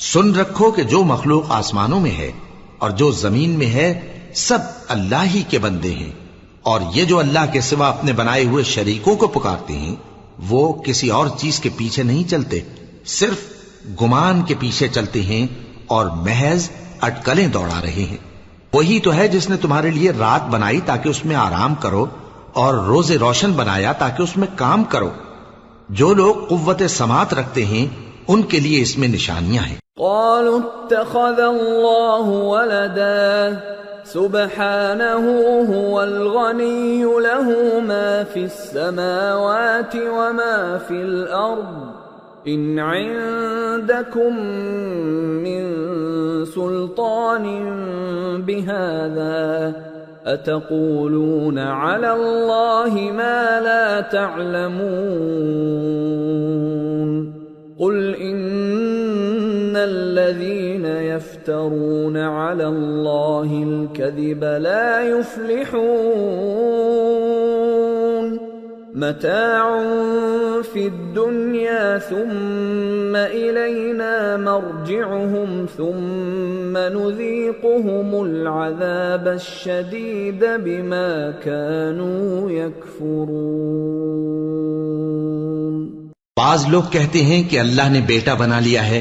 B: سن رکھو کہ جو مخلوق آسمانوں میں ہے اور جو زمین میں ہے سب اللہ ہی کے بندے ہیں. اور یہ جو اللہ کے سوا اپنے بنائے ہوئے شریکوں کو پکارتے ہیں وہ کسی اور چیز کے پیچھے نہیں چلتے، صرف گمان کے پیچھے چلتے ہیں اور محض اٹکلیں دوڑا رہے ہیں. وہی تو ہے جس نے تمہارے لیے رات بنائی تاکہ اس میں آرام کرو اور روز روشن بنایا تاکہ اس میں کام کرو. جو لوگ قوت سماعت رکھتے ہیں ان کے لیے اس میں نشانیاں ہیں.
A: قالوا اتخذ الله ولدا سبحانه هو الغني له ما في السماوات وما في الأرض إن عندكم من سلطان بهذا أتقولون على الله ما لا تعلمون. قل إن الذين يفترون على الله الكذب لا يفلحون. متاع في الدنيا ثم إلينا مرجعهم ثم نذيقهم العذاب الشديد بما كانوا يكفرون.
B: بعض لوگ کہتے ہیں کہ اللہ نے بیٹا بنا لیا ہے.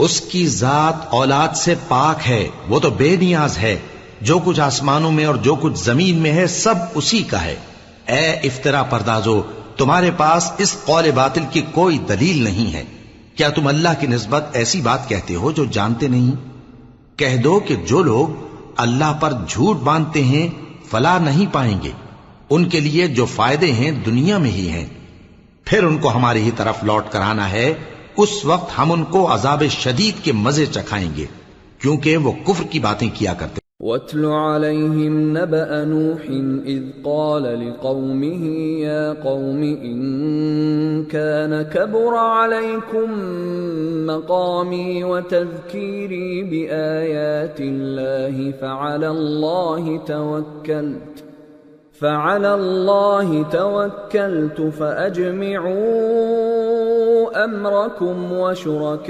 B: اس کی ذات اولاد سے پاک ہے، وہ تو بے نیاز ہے. جو کچھ آسمانوں میں اور جو کچھ زمین میں ہے سب اسی کا ہے. اے افترا پردازو، تمہارے پاس اس قول باطل کی کوئی دلیل نہیں ہے. کیا تم اللہ کی نسبت ایسی بات کہتے ہو جو جانتے نہیں؟ کہہ دو کہ جو لوگ اللہ پر جھوٹ باندھتے ہیں فلاح نہیں پائیں گے. ان کے لیے جو فائدے ہیں دنیا میں ہی ہیں، پھر ان کو ہماری ہی طرف لوٹ کر آنا ہے. اس وقت ہم ان کو عذاب شدید کے مزے چکھائیں گے کیونکہ وہ کفر کی باتیں کیا کرتے.
A: وَاتْلُ عَلَيْهِمْ نَبَأَ نُوحٍ إِذْ قَالَ لِقَوْمِهِ يَا قَوْمِ إِن كَانَ كَبُرَ عَلَيْكُمْ مَقَامِي وَتَذْكِيرِي بِآيَاتِ اللَّهِ فعلى الله توكلت فأجمعوا أمركم وشركاءكم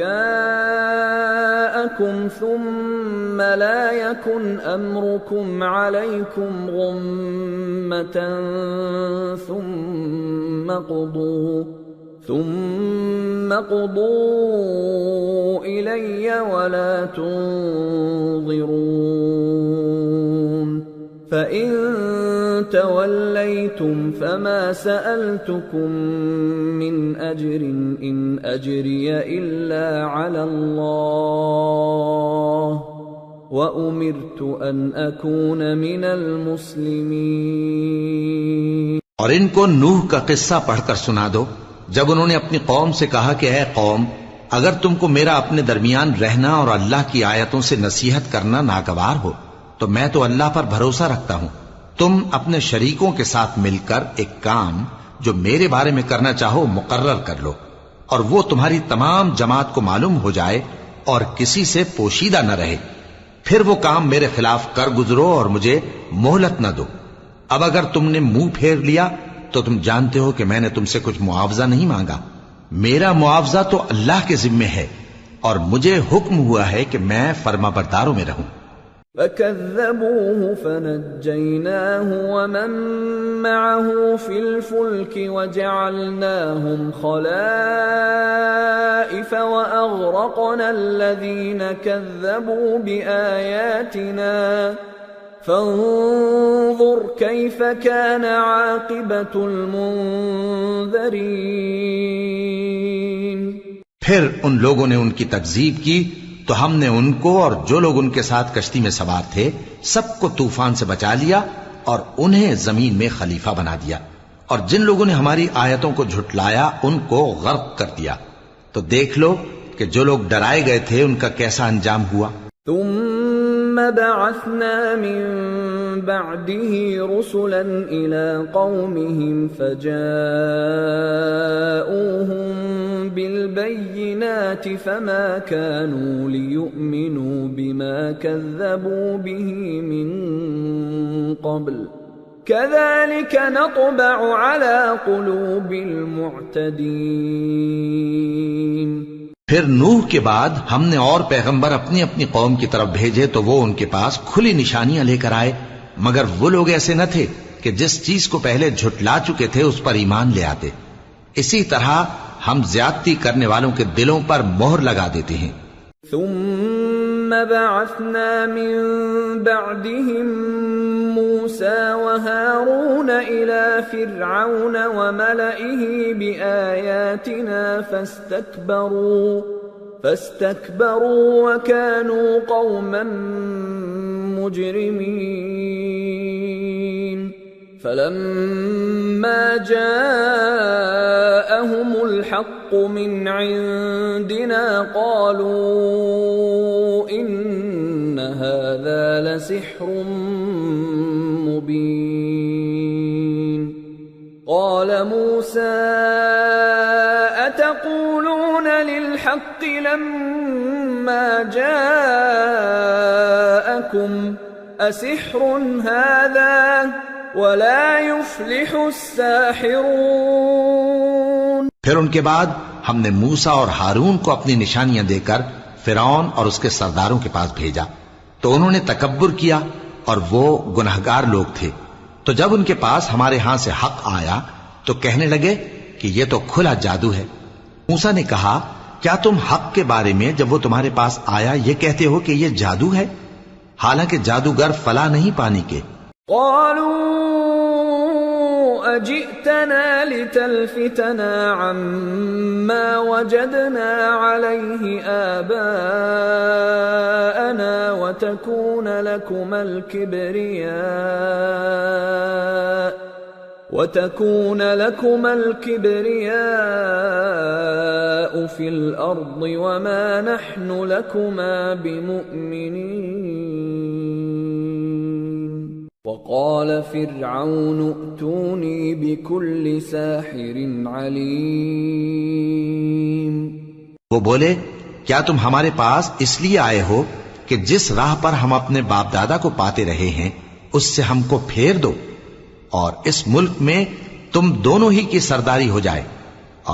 A: ثم لا يكن أمركم عليكم غمة ثم قضوا إلي ولا تنظرون. فَإِن تَوَلَّيْتُمْ فَمَا سَأَلْتُكُمْ مِنْ أَجْرٍ إِنْ أَجْرِيَ إِلَّا عَلَى اللَّهِ وَأُمِرْتُ أَنْ أَكُونَ مِنَ الْمُسْلِمِينَ.
B: اور ان کو نوح کا قصہ پڑھ کر سنا دو جب انہوں نے اپنی قوم سے کہا کہ اے قوم، اگر تم کو میرا اپنے درمیان رہنا اور اللہ کی آیتوں سے نصیحت کرنا ناگوار ہو تو میں تو اللہ پر بھروسہ رکھتا ہوں، تم اپنے شریکوں کے ساتھ مل کر ایک کام جو میرے بارے میں کرنا چاہو مقرر کر لو، اور وہ تمہاری تمام جماعت کو معلوم ہو جائے اور کسی سے پوشیدہ نہ رہے، پھر وہ کام میرے خلاف کر گزرو اور مجھے مہلت نہ دو۔ اب اگر تم نے منہ پھیر لیا تو تم جانتے ہو کہ میں نے تم سے کچھ معاوضہ نہیں مانگا، میرا معاوضہ تو اللہ کے ذمے ہے، اور مجھے حکم ہوا ہے کہ میں فرما برداروں میں رہوں۔
A: فَكَذَّبُوهُ فَنَجَّيْنَاهُ وَمَن مَّعَهُ فِي الْفُلْكِ وَجَعَلْنَاهُمْ خَلَائِفَ وَأَغْرَقْنَا الَّذِينَ كَذَّبُوا بِآيَاتِنَا فَانظُرْ كَيْفَ كَانَ عَاقِبَةُ الْمُنذَرِينَ۔
B: پھر ان لوگوں نے ان کی تکذیب کی تو ہم نے ان کو اور جو لوگ ان کے ساتھ کشتی میں سوار تھے سب کو طوفان سے بچا لیا اور انہیں زمین میں خلیفہ بنا دیا، اور جن لوگوں نے ہماری آیتوں کو جھٹلایا ان کو غرق کر دیا۔ تو دیکھ لو کہ جو لوگ ڈرائے گئے تھے ان کا کیسا انجام ہوا۔
A: ثم بعثنا من بعده رسلا إلى قومهم فجاءوهم بالبينات فما كانوا ليؤمنوا بما كذبوا به من قبل كذلك نطبع على قلوب المعتدين۔
B: پھر نوح کے بعد ہم نے اور پیغمبر اپنی اپنی قوم کی طرف بھیجے تو وہ ان کے پاس کھلی نشانیاں لے کر آئے، مگر وہ لوگ ایسے نہ تھے کہ جس چیز کو پہلے جھٹلا چکے تھے اس پر ایمان لے آتے۔ اسی طرح ہم زیادتی کرنے والوں کے دلوں پر مہر لگا دیتے ہیں۔
A: ثم بعثنا من بعدهم موسى وهارون إلى فرعون وملئه بآياتنا فاستكبروا وكانوا قوما مجرمين۔ فلما جاءهم الحق من عندنا قالوا إن هذا لسحر مبين۔ قال موسى أتقولون للحق لما جاءكم أسحر هذا ولا يفلح الساحرون۔
B: پھر ان کے بعد ہم نے موسیٰ اور ہارون کو اپنی نشانیاں دے کر فرعون اور اس کے سرداروں کے پاس بھیجا، تو انہوں نے تکبر کیا اور وہ گنہگار لوگ تھے۔ تو جب ان کے پاس ہمارے ہاں سے حق آیا تو کہنے لگے کہ یہ تو کھلا جادو ہے۔ موسیٰ نے کہا کیا تم حق کے بارے میں جب وہ تمہارے پاس آیا یہ کہتے ہو کہ یہ جادو ہے، حالانکہ جادوگر فلاح نہیں پانی کے؟
A: قالوا أجئتنا لتلفتنا عما وجدنا عليه آباءنا وتكون لكما الكبرياء في الأرض وما نحن لكما بمؤمنين۔ وقال فرعون ائتوني بكل ساحر عليم۔
B: وہ بولے کیا تم ہمارے پاس اس لیے آئے ہو کہ جس راہ پر ہم اپنے باپ دادا کو پاتے رہے ہیں اس سے ہم کو پھیر دو، اور اس ملک میں تم دونوں ہی کی سرداری ہو جائے،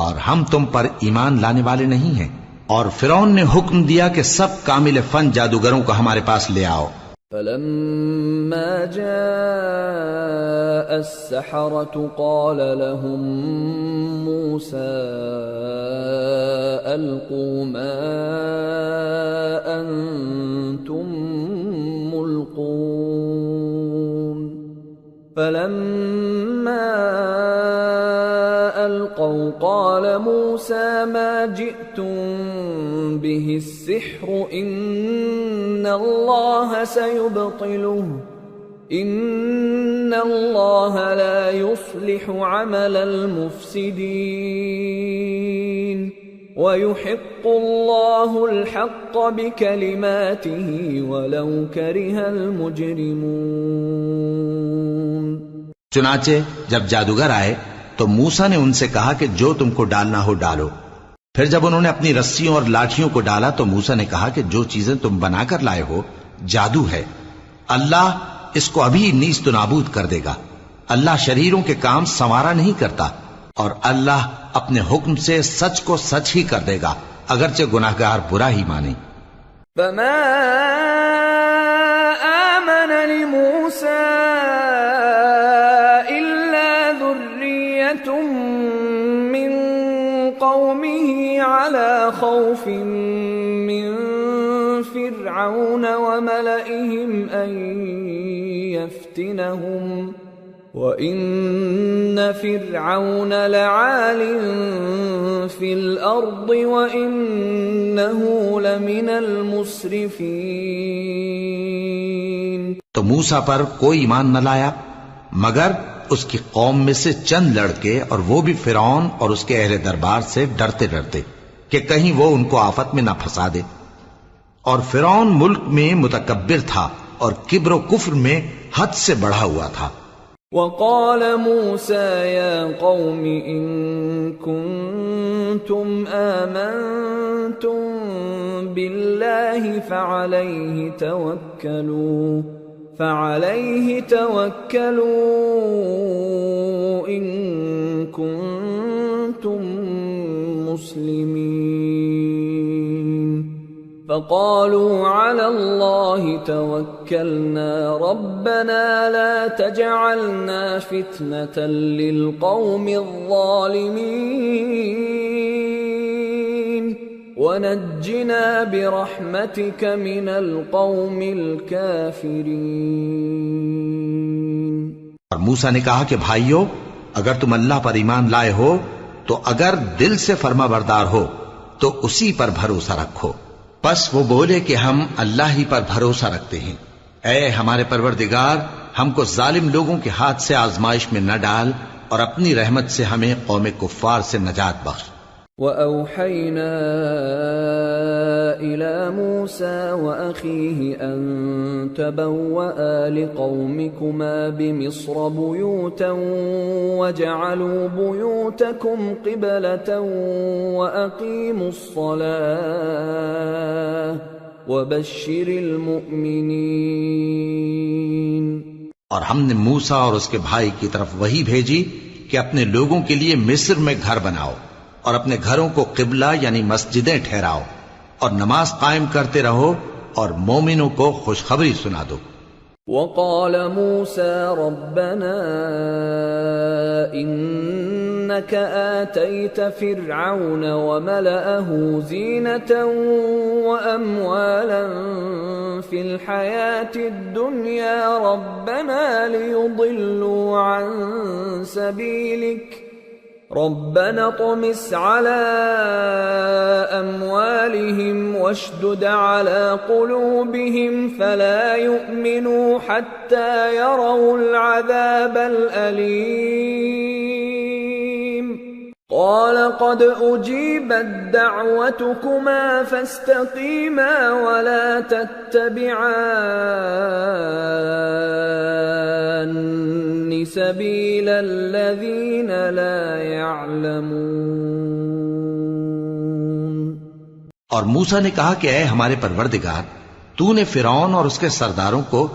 B: اور ہم تم پر ایمان لانے والے نہیں ہیں۔ اور فرعون نے حکم دیا کہ سب کامل فن جادوگروں کو ہمارے پاس لے آؤ۔
A: فلما جاء السحرة قال لهم موسى ألقوا ما أنتم ملقون۔ فلما ألقوا قال موسى ما جئتم به السحر إن الله سيبطله إن الله لا يصلح عمل المفسدين ويحق الله الحق بكلماته ولو كره المجرمون۔
B: چنانچہ جب جادوگر آئے تو موسیٰ نے ان سے کہا کہ جو تم کو ڈالنا ہو ڈالو۔ پھر جب انہوں نے اپنی رسیوں اور لاٹھیوں کو ڈالا تو موسیٰ نے کہا کہ جو چیزیں تم بنا کر لائے ہو جادو ہے، اللہ اس کو ابھی نیست و نابود کر دے گا۔ اللہ شریروں کے کام سنوارا نہیں کرتا، اور اللہ اپنے حکم سے سچ کو سچ ہی کر دے گا، اگرچہ گناہگار برا ہی مانے۔
A: فما آمن لموسى إلا ذرية من قومه على خوف من فرعون وملئهم أن يفتنهم وَإِنَّ فِرْعَوْنَ لَعَالٍ فِي الْأَرْضِ وَإِنَّهُ لَمِنَ الْمُسْرِفِينَ۔
B: تو موسیٰ پر کوئی ایمان نہ لایا مگر اس کی قوم میں سے چند لڑکے، اور وہ بھی فرعون اور اس کے اہل دربار سے ڈرتے ڈرتے کہ کہیں وہ ان کو آفت میں نہ پھنسا دے۔ اور فرعون ملک میں متکبر تھا اور کبر و کفر میں حد سے بڑھا ہوا تھا۔
A: وقال موسى يا قوم إن كنتم آمنتم بالله فعليه توكلوا إن كنتم مسلمين۔ فقالوا على الله توكلنا ربنا لا تجعلنا فتنة للقوم الظالمين ونجنا برحمتك من القوم الكافرين۔
B: اور موسیٰ نے کہا کہ بھائیو، اگر تم اللہ پر ایمان لائے ہو تو اگر دل سے فرما بردار ہو تو اسی پر بھروسہ رکھو۔ پس وہ بولے کہ ہم اللہ ہی پر بھروسہ رکھتے ہیں۔ اے ہمارے پروردگار، ہم کو ظالم لوگوں کے ہاتھ سے آزمائش میں نہ ڈال، اور اپنی رحمت سے ہمیں قوم کفار سے نجات بخش۔
A: وَأَوْحَيْنَا إِلَى مُوسَى وَأَخِيهِ أَن تَبَوَّآ لِقَوْمِكُمَا بِمِصْرَ بُيُوتًا وَاجْعَلُوا بُيُوتَكُمْ قِبْلَةً وَأَقِيمُوا الصَّلَاةَ وَبَشِّرِ الْمُؤْمِنِينَ۔
B: اور ہم نے موسیٰ اور اس کے بھائی کی طرف وحی بھیجی کہ اپنے لوگوں کے لیے مصر میں گھر بناؤ، اور اپنے گھروں کو قبلہ یعنی مسجدیں ٹھہراؤ، اور نماز قائم کرتے رہو، اور مومنوں کو خوشخبری سنا دو۔
A: وقال موسى ربنا إنك آتيت فرعون وملأه زينة وأموالا في الحياة الدنيا ربنا ليضلوا عن سبيلك ربنا اطمس على أموالهم واشدد على قلوبهم فلا يؤمنوا حتى يروا العذاب الأليم قال قد أجيبت دعوتكما فاستقيما ولا تتبعان سبيل الذين لا يعلمون۔
B: اور موسیٰ نے کہا کہ اے ہمارے پروردگار، تو نے فرعون اور اس کے سرداروں کو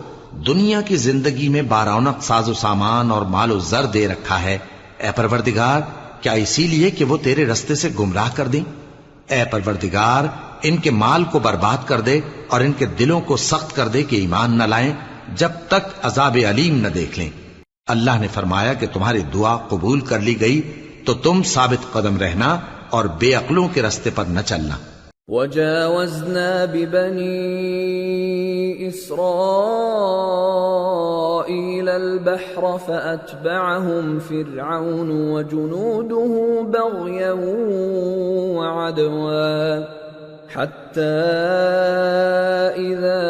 B: دنیا کی زندگی میں بارونق ساز و سامان اور مال و زر دے رکھا ہے، اے پروردگار کیا اسی لیے کہ وہ تیرے رستے سے گمراہ کر دیں؟ اے پروردگار ان کے مال کو برباد کر دے اور ان کے دلوں کو سخت کر دے کہ ایمان نہ لائیں جب تک عذاب علیم نہ دیکھ لیں۔ اللہ نے فرمایا کہ تمہاری دعا قبول کر لی گئی تو تم ثابت قدم رہنا اور بے عقلوں کے رستے پر نہ چلنا۔
A: وَجَاوَزْنَا بِبَنِي إِسْرَائِيلَ الْبَحْرَ فَأَتْبَعَهُمْ فِرْعَوْنُ وَجُنُودُهُ بَغْيًا وَعَدْوًا حَتَّى إِذَا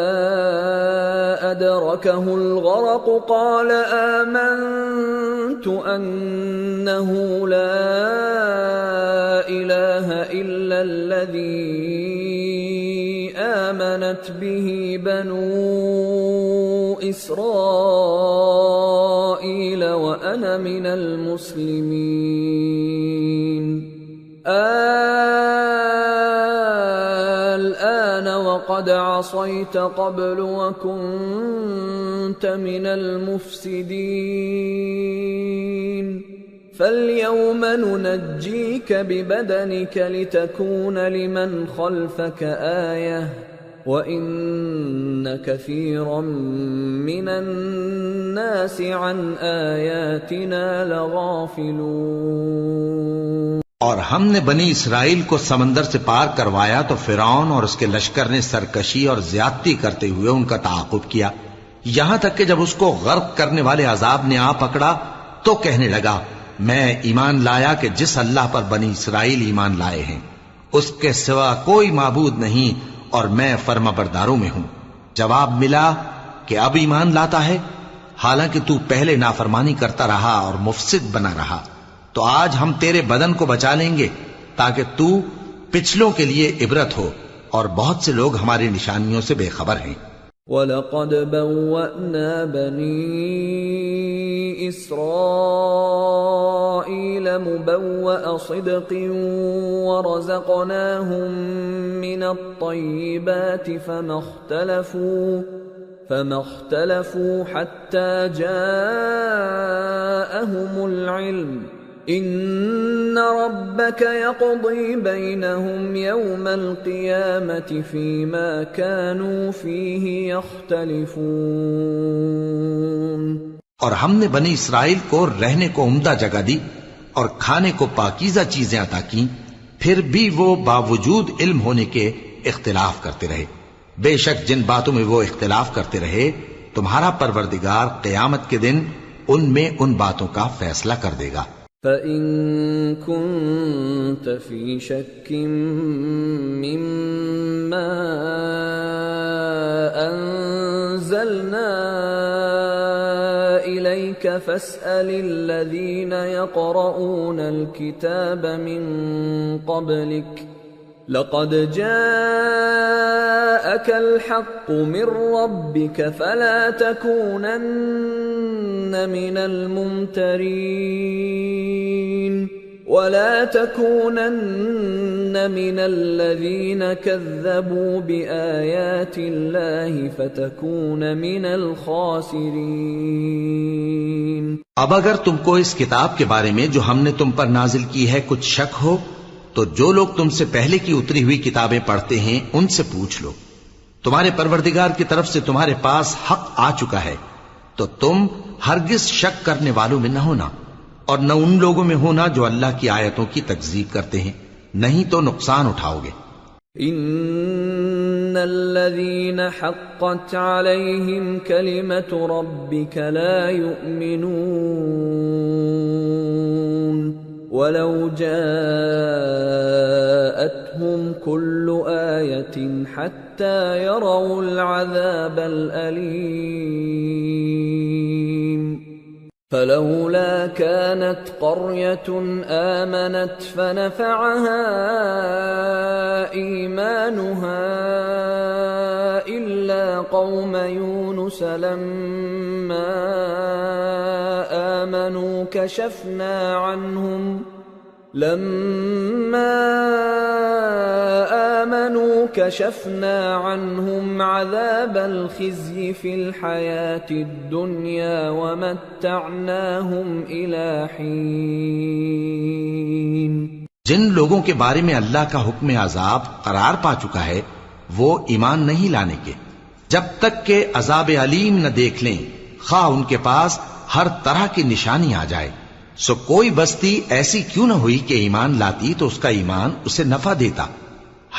A: أَدْرَكَهُ الْغَرَقُ قَالَ آمَنْتُ أَنَّهُ لَا إِلَهَ إِلَّا الَّذِي آمنت به بنو إسرائيل وأنا من المسلمين الآن وقد عصيت قبل وكنت من المفسدين فاليوم ننجيك ببدنك لتكون لمن خلفك آية وَإِنَّ كَثِيرًا مِّنَ النَّاسِ عَنْ آيَاتِنَا لَغَافِلُونَ۔
B: اور ہم نے بنی اسرائیل کو سمندر سے پار کروایا تو فرعون اور اس کے لشکر نے سرکشی اور زیادتی کرتے ہوئے ان کا تعاقب کیا، یہاں تک کہ جب اس کو غرق کرنے والے عذاب نے آ پکڑا تو کہنے لگا میں ایمان لایا کہ جس اللہ پر بنی اسرائیل ایمان لائے ہیں اس کے سوا کوئی معبود نہیں اور میں فرما برداروں میں ہوں۔ جواب ملا کہ اب ایمان لاتا ہے حالانکہ تو پہلے نافرمانی کرتا رہا اور مفسد بنا رہا، تو آج ہم تیرے بدن کو بچا لیں گے تاکہ تو پچھلوں کے لیے عبرت ہو، اور بہت سے لوگ ہماری نشانیوں سے بے خبر ہیں۔
A: وَلَقَدْ بَوَّأْنَا بَنِي إِسْرَائِيلَ مُبَوَّأَ صِدْقٍ وَرَزَقْنَاهُم مِّنَ الطَّيِّبَاتِ فَمَا اخْتَلَفُوا حَتَّى جَاءَهُمُ الْعِلْمُ إِنَّ رَبَّكَ يَقْضِي بَيْنَهُمْ يَوْمَ الْقِيَامَةِ فِيمَا كَانُوا فِيهِ يَخْتَلِفُونَ۔
B: اور ہم نے بنی اسرائیل کو رہنے کو عمدہ جگہ دی اور کھانے کو پاکیزہ چیزیں عطا کیں، پھر بھی وہ باوجود علم ہونے کے اختلاف کرتے رہے۔ بے شک جن باتوں میں وہ اختلاف کرتے رہے تمہارا پروردگار قیامت کے دن ان میں ان باتوں کا فیصلہ کر دے گا۔
A: فَإِن كُنتَ فِي شَكٍّ مِّمَّا أَنزَلْنَا إِلَيْكَ فَاسْأَلِ الَّذِينَ يَقْرَؤُونَ الْكِتَابَ مِن قَبْلِكَ لَقَدْ جَاءَكَ الْحَقُّ مِن رَّبِّكَ فَلَا تَكُونَنَّ مِنَ الْمُمْتَرِينَ وَلَا تَكُونَنَّ مِنَ الَّذِينَ كَذَّبُوا بِآيَاتِ اللَّهِ فَتَكُونَ مِنَ الْخَاسِرِينَ۔
B: اب اگر تم کو اس کتاب کے بارے میں جو ہم نے تم پر نازل کی ہے کچھ شک ہو تو جو لوگ تم سے پہلے کی اتری ہوئی کتابیں پڑھتے ہیں ان سے پوچھ لو، تمہارے پروردگار کی طرف سے تمہارے پاس حق آ چکا ہے تو تم ہرگز شک کرنے والوں میں نہ ہونا، اور نہ ان لوگوں میں ہونا جو اللہ کی آیتوں کی تکذیب کرتے ہیں، نہیں تو نقصان اٹھاؤ گے۔
A: ان الذين حقت عليهم كلمة ربك لا يؤمنون ولو جاءتهم كل آية حتى يروا العذاب الأليم فلولا كانت قرية آمنت فنفعها إيمانها إلا قوم يونس لما آمنوا كشفنا عنهم عذاب الخزي في الحياة الدنيا ومتعناهم إلى حين۔
B: جن لوگوں کے بارے میں اللہ کا حکم عذاب قرار پا چکا ہے وہ ایمان نہیں لانے کے جب تک کہ عذاب علیم نہ دیکھ لیں، خواہ ان کے پاس ہر طرح کی نشانی آ جائے۔ سو کوئی بستی ایسی کیوں نہ ہوئی کہ ایمان لاتی تو اس کا ایمان اسے نفع دیتا۔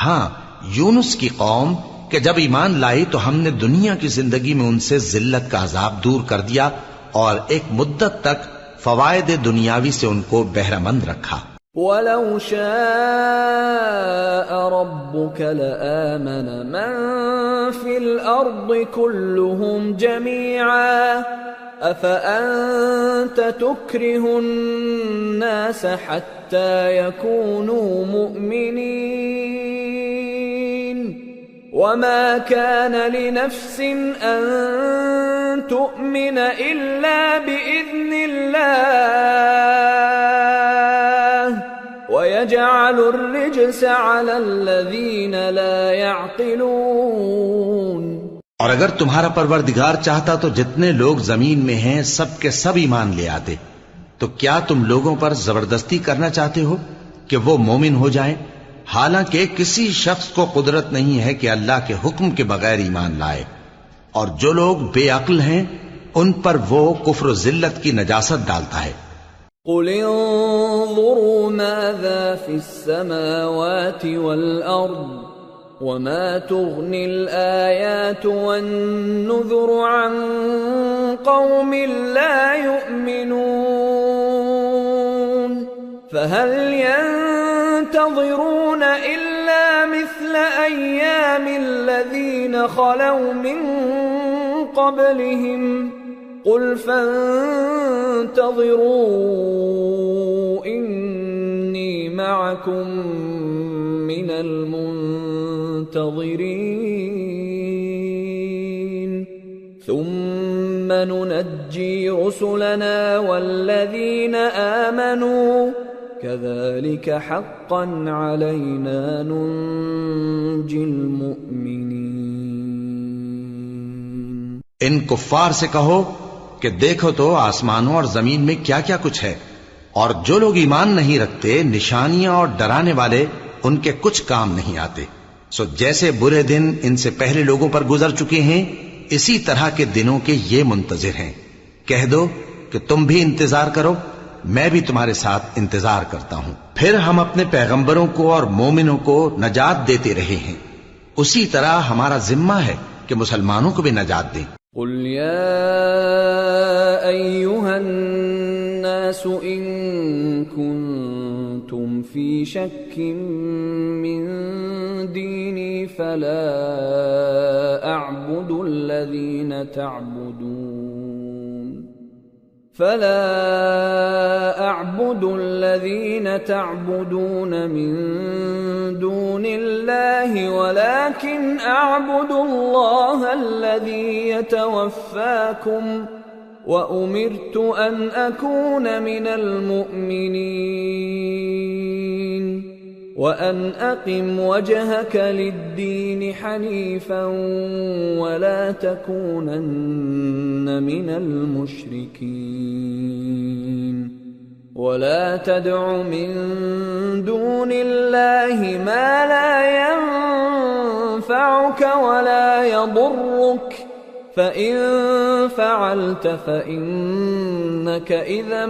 B: ہاں، یونس کی قوم کہ جب ایمان لائی تو ہم نے دنیا کی زندگی میں ان سے ذلت کا عذاب دور کر دیا اور ایک مدت تک فوائد دنیاوی سے ان کو بہرہ مند رکھا۔
A: وَلَوْ شَاءَ رَبُّكَ لَآمَنَ مَن فِي الْأَرْضِ كُلُّهُمْ جَمِيعًا أَفَأَنْتَ تُكْرِهُ النَّاسَ حَتَّى يَكُونُوا مُؤْمِنِينَ وما كان لنفس أن تؤمن إلا بإذن الله ويجعل الرجس على الذين لا يعقلون۔
B: اور اگر تمہارا پروردگار چاہتا تو جتنے لوگ زمین میں ہیں سب کے سب ایمان لے آتے، تو کیا تم لوگوں پر زبردستی کرنا چاہتے ہو کہ وہ مومن ہو جائیں؟ حالانکہ کسی شخص کو قدرت نہیں ہے کہ اللہ کے حکم کے بغیر ایمان لائے، اور جو لوگ بے عقل ہیں ان پر وہ کفر و ذلت کی نجاست ڈالتا ہے۔
A: قل انظروا ماذا في السماوات والأرض وما تغني الآيات والنذر عن قوم لا يؤمنون فهل ينتظرون إلا مثل أيام الذين خلوا من قبلهم قل فانتظروا إني معكم من المنتظرين ثم ننجي رسلنا والذين آمنوا كذلك حقا علينا ننجي المؤمنين۔
B: ان کفار سے کہو کہ دیکھو تو آسمانوں اور زمین میں کیا کیا کچھ ہے، اور جو لوگ ایمان نہیں رکھتے نشانیاں اور ڈرانے والے ان کے کچھ کام نہیں آتے، سو جیسے برے دن ان سے پہلے لوگوں پر گزر چکے ہیں اسی طرح کے دنوں کے یہ منتظر ہیں۔ کہہ دو کہ تم بھی انتظار کرو، میں بھی تمہارے ساتھ انتظار کرتا ہوں۔ پھر ہم اپنے پیغمبروں کو اور مومنوں کو نجات دیتے رہے ہیں، اسی طرح ہمارا ذمہ ہے کہ مسلمانوں کو بھی نجات دیں۔
A: قل يا أيها الناس إن كنتم في شك من ديني فلا أعبد الذين تعبدون من دون الله ولكن أعبد الله الذي يتوفاكم وأمرت أن أكون من المؤمنين وأن أقم وجهك للدين حنيفا ولا تكونن من المشركين ولا تدع من دون الله ما لا ينفعك ولا يضرك فإن فعلت فإنك إذا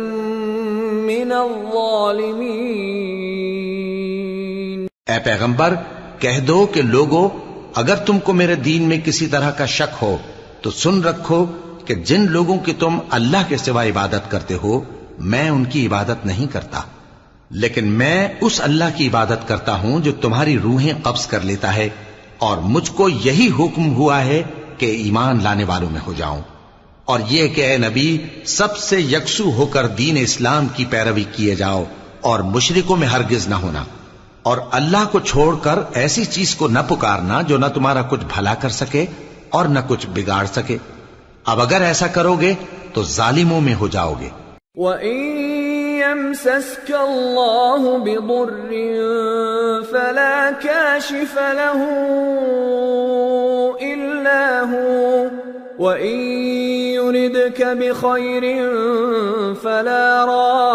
A: من الظالمين۔
B: اے پیغمبر کہہ دو کہ لوگو اگر تم کو میرے دین میں کسی طرح کا شک ہو تو سن رکھو کہ جن لوگوں کی تم اللہ کے سوا عبادت کرتے ہو میں ان کی عبادت نہیں کرتا، لیکن میں اس اللہ کی عبادت کرتا ہوں جو تمہاری روحیں قبض کر لیتا ہے، اور مجھ کو یہی حکم ہوا ہے کہ ایمان لانے والوں میں ہو جاؤں، اور یہ کہ اے نبی سب سے یکسو ہو کر دین اسلام کی پیروی کیے جاؤ اور مشرکوں میں ہرگز نہ ہونا، اور اللہ کو چھوڑ کر ایسی چیز کو نہ پکارنا جو نہ تمہارا کچھ بھلا کر سکے اور نہ کچھ بگاڑ سکے۔ اب اگر ایسا کرو گے تو ظالموں میں ہو جاؤ گے۔
A: وَإِن يَمْسَسْكَ اللَّهُ بِضُرٍّ فَلَا كَاشِفَ لَهُ إِلَّا هُوَ وَإِن يُرِدْكَ بِخَيْرٍ فَلَا رَادَّ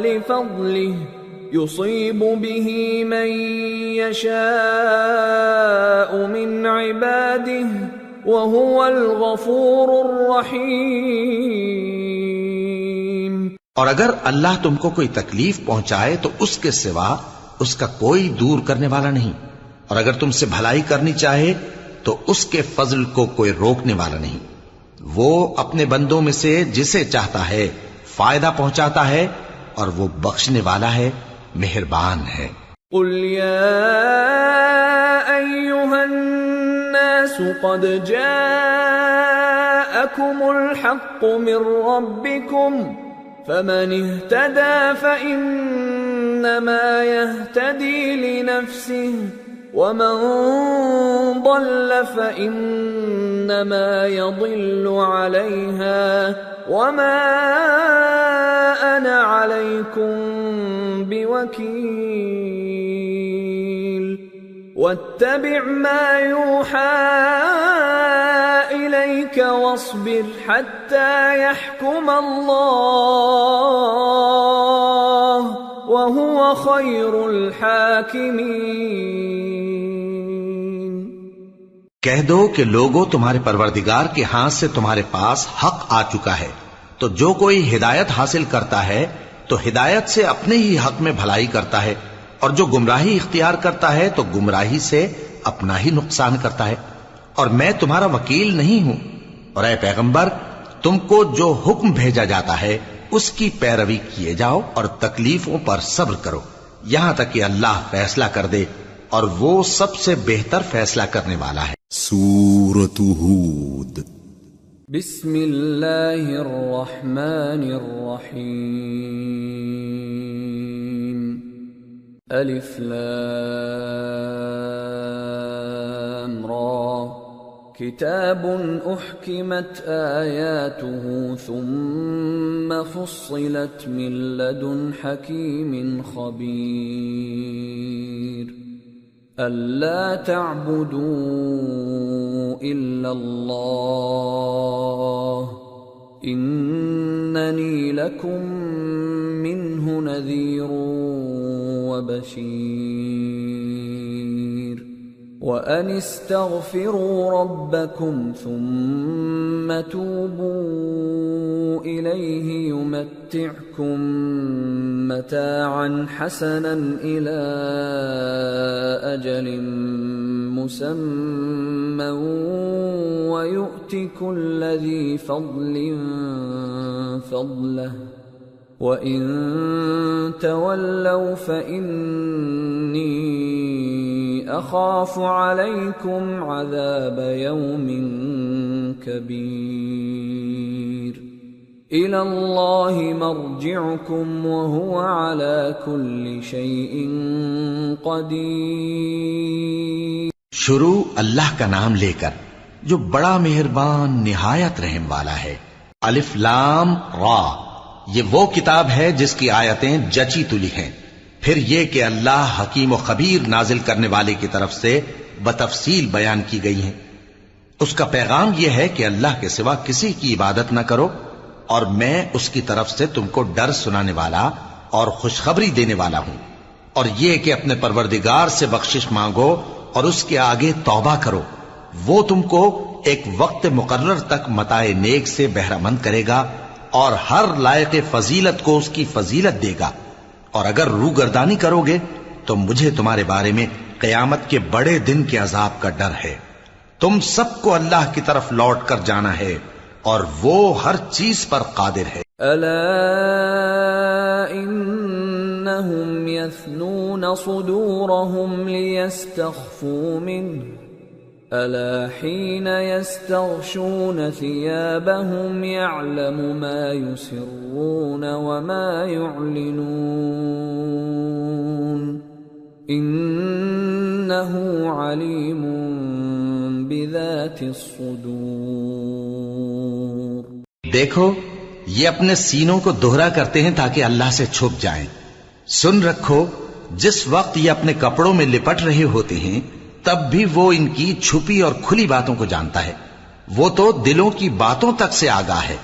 A: لِفَضْلِهِ يُصِيبُ بِهِ مَن يَشَاءُ مِنْ عِبَادِهِ وَهُوَ الْغَفُورُ الرَّحِيمُ۔
B: اور اگر اللہ تم کو کوئی تکلیف پہنچائے تو اس کے سوا اس کا کوئی دور کرنے والا نہیں، اور اگر تم سے بھلائی کرنی چاہے تو اس کے فضل کو کوئی روکنے والا نہیں۔ وہ اپنے بندوں میں سے جسے چاہتا ہے فائدہ پہنچاتا ہے، اور وہ بخشنے والا ہے، مہربان ہے۔
A: قل يا أيها الناس قد جاءكم الحق من ربكم فمن اهتدى فإن فإنما يهتدي لنفسه ومن ضل فإنما يضل عليها وما أنا عليكم بوكيل واتبع ما يوحى إليك واصبر حتى يحكم الله وهو خير الحاكمين۔
B: کہہ دو کہ لوگوں، تمہارے پروردگار کے ہاتھ سے تمہارے پاس حق آ چکا ہے، تو جو کوئی ہدایت حاصل کرتا ہے تو ہدایت سے اپنے ہی حق میں بھلائی کرتا ہے، اور جو گمراہی اختیار کرتا ہے تو گمراہی سے اپنا ہی نقصان کرتا ہے، اور میں تمہارا وکیل نہیں ہوں۔ اور اے پیغمبر، تم کو جو حکم بھیجا جاتا ہے اس کی پیروی کیے جاؤ اور تکلیفوں پر صبر کرو یہاں تک کہ اللہ فیصلہ کر دے، اور وہ سب سے بہتر فیصلہ کرنے والا ہے۔
C: سورة ہود۔
A: بسم اللہ الرحمن الرحیم۔ الف لام را کتاب احکمت آیاته ثم فصلت من لدن حکیم خبیر أَلَّا تَعْبُدُوا إِلَّا اللَّهَ إِنَّنِي لَكُمْ مِنْهُ نَذِيرٌ وَبَشِيرٌ وَأَنِ اسْتَغْفِرُوا رَبَّكُمْ ثُمَّ تُوبُوا إِلَيْهِ يُمَتِّعْكُمْ مَتَاعًا حَسَنًا إِلَى أَجَلٍ مُّسَمًّى وَيُؤْتِ كُلَّ ذِي فَضْلٍ فَضْلَهُ وَإِن تَوَلَّوْا فَإِنِّي أَخَافُ عَلَيْكُمْ عَذَابَ يَوْمٍ كَبِيرٍ إِلَى اللَّهِ مَرْجِعُكُمْ وَهُوَ عَلَى كُلِّ شَيْءٍ قَدِيرٌ۔
B: شروع اللہ کا نام لے کر جو بڑا مہربان نہایت رحم والا ہے۔ الف لام را، یہ وہ کتاب ہے جس کی آیتیں جچی تلی ہیں۔ پھر یہ کہ اللہ حکیم و خبیر نازل کرنے والے کی طرف سے بتفصیل بیان کی گئی ہیں۔ اس کا پیغام یہ ہے کہ اللہ کے سوا کسی کی عبادت نہ کرو، اور میں اس کی طرف سے تم کو ڈر سنانے والا اور خوشخبری دینے والا ہوں، اور یہ کہ اپنے پروردگار سے بخشش مانگو اور اس کے آگے توبہ کرو، وہ تم کو ایک وقت مقرر تک متاع نیک سے بہرہ مند کرے گا، اور ہر لائق فضیلت کو اس کی فضیلت دے گا، اور اگر روگردانی کرو گے تو مجھے تمہارے بارے میں قیامت کے بڑے دن کے عذاب کا ڈر ہے۔ تم سب کو اللہ کی طرف لوٹ کر جانا ہے، اور وہ ہر چیز پر قادر ہے۔
A: الا انہم یثنون صدورہم لیستخفوا منہ الا حین یستغشون ثیابہم یعلم ما یسرون وما یعلنون انہ علیم بذات الصدور۔
B: دیکھو، یہ اپنے سینوں کو دوہرا کرتے ہیں تاکہ اللہ سے چھپ جائیں۔ سن رکھو، جس وقت یہ اپنے کپڑوں میں لپٹ رہے ہوتے ہیں تب بھی وہ ان کی چھپی اور کھلی باتوں کو جانتا ہے، وہ تو دلوں کی باتوں تک سے آگاہ ہے۔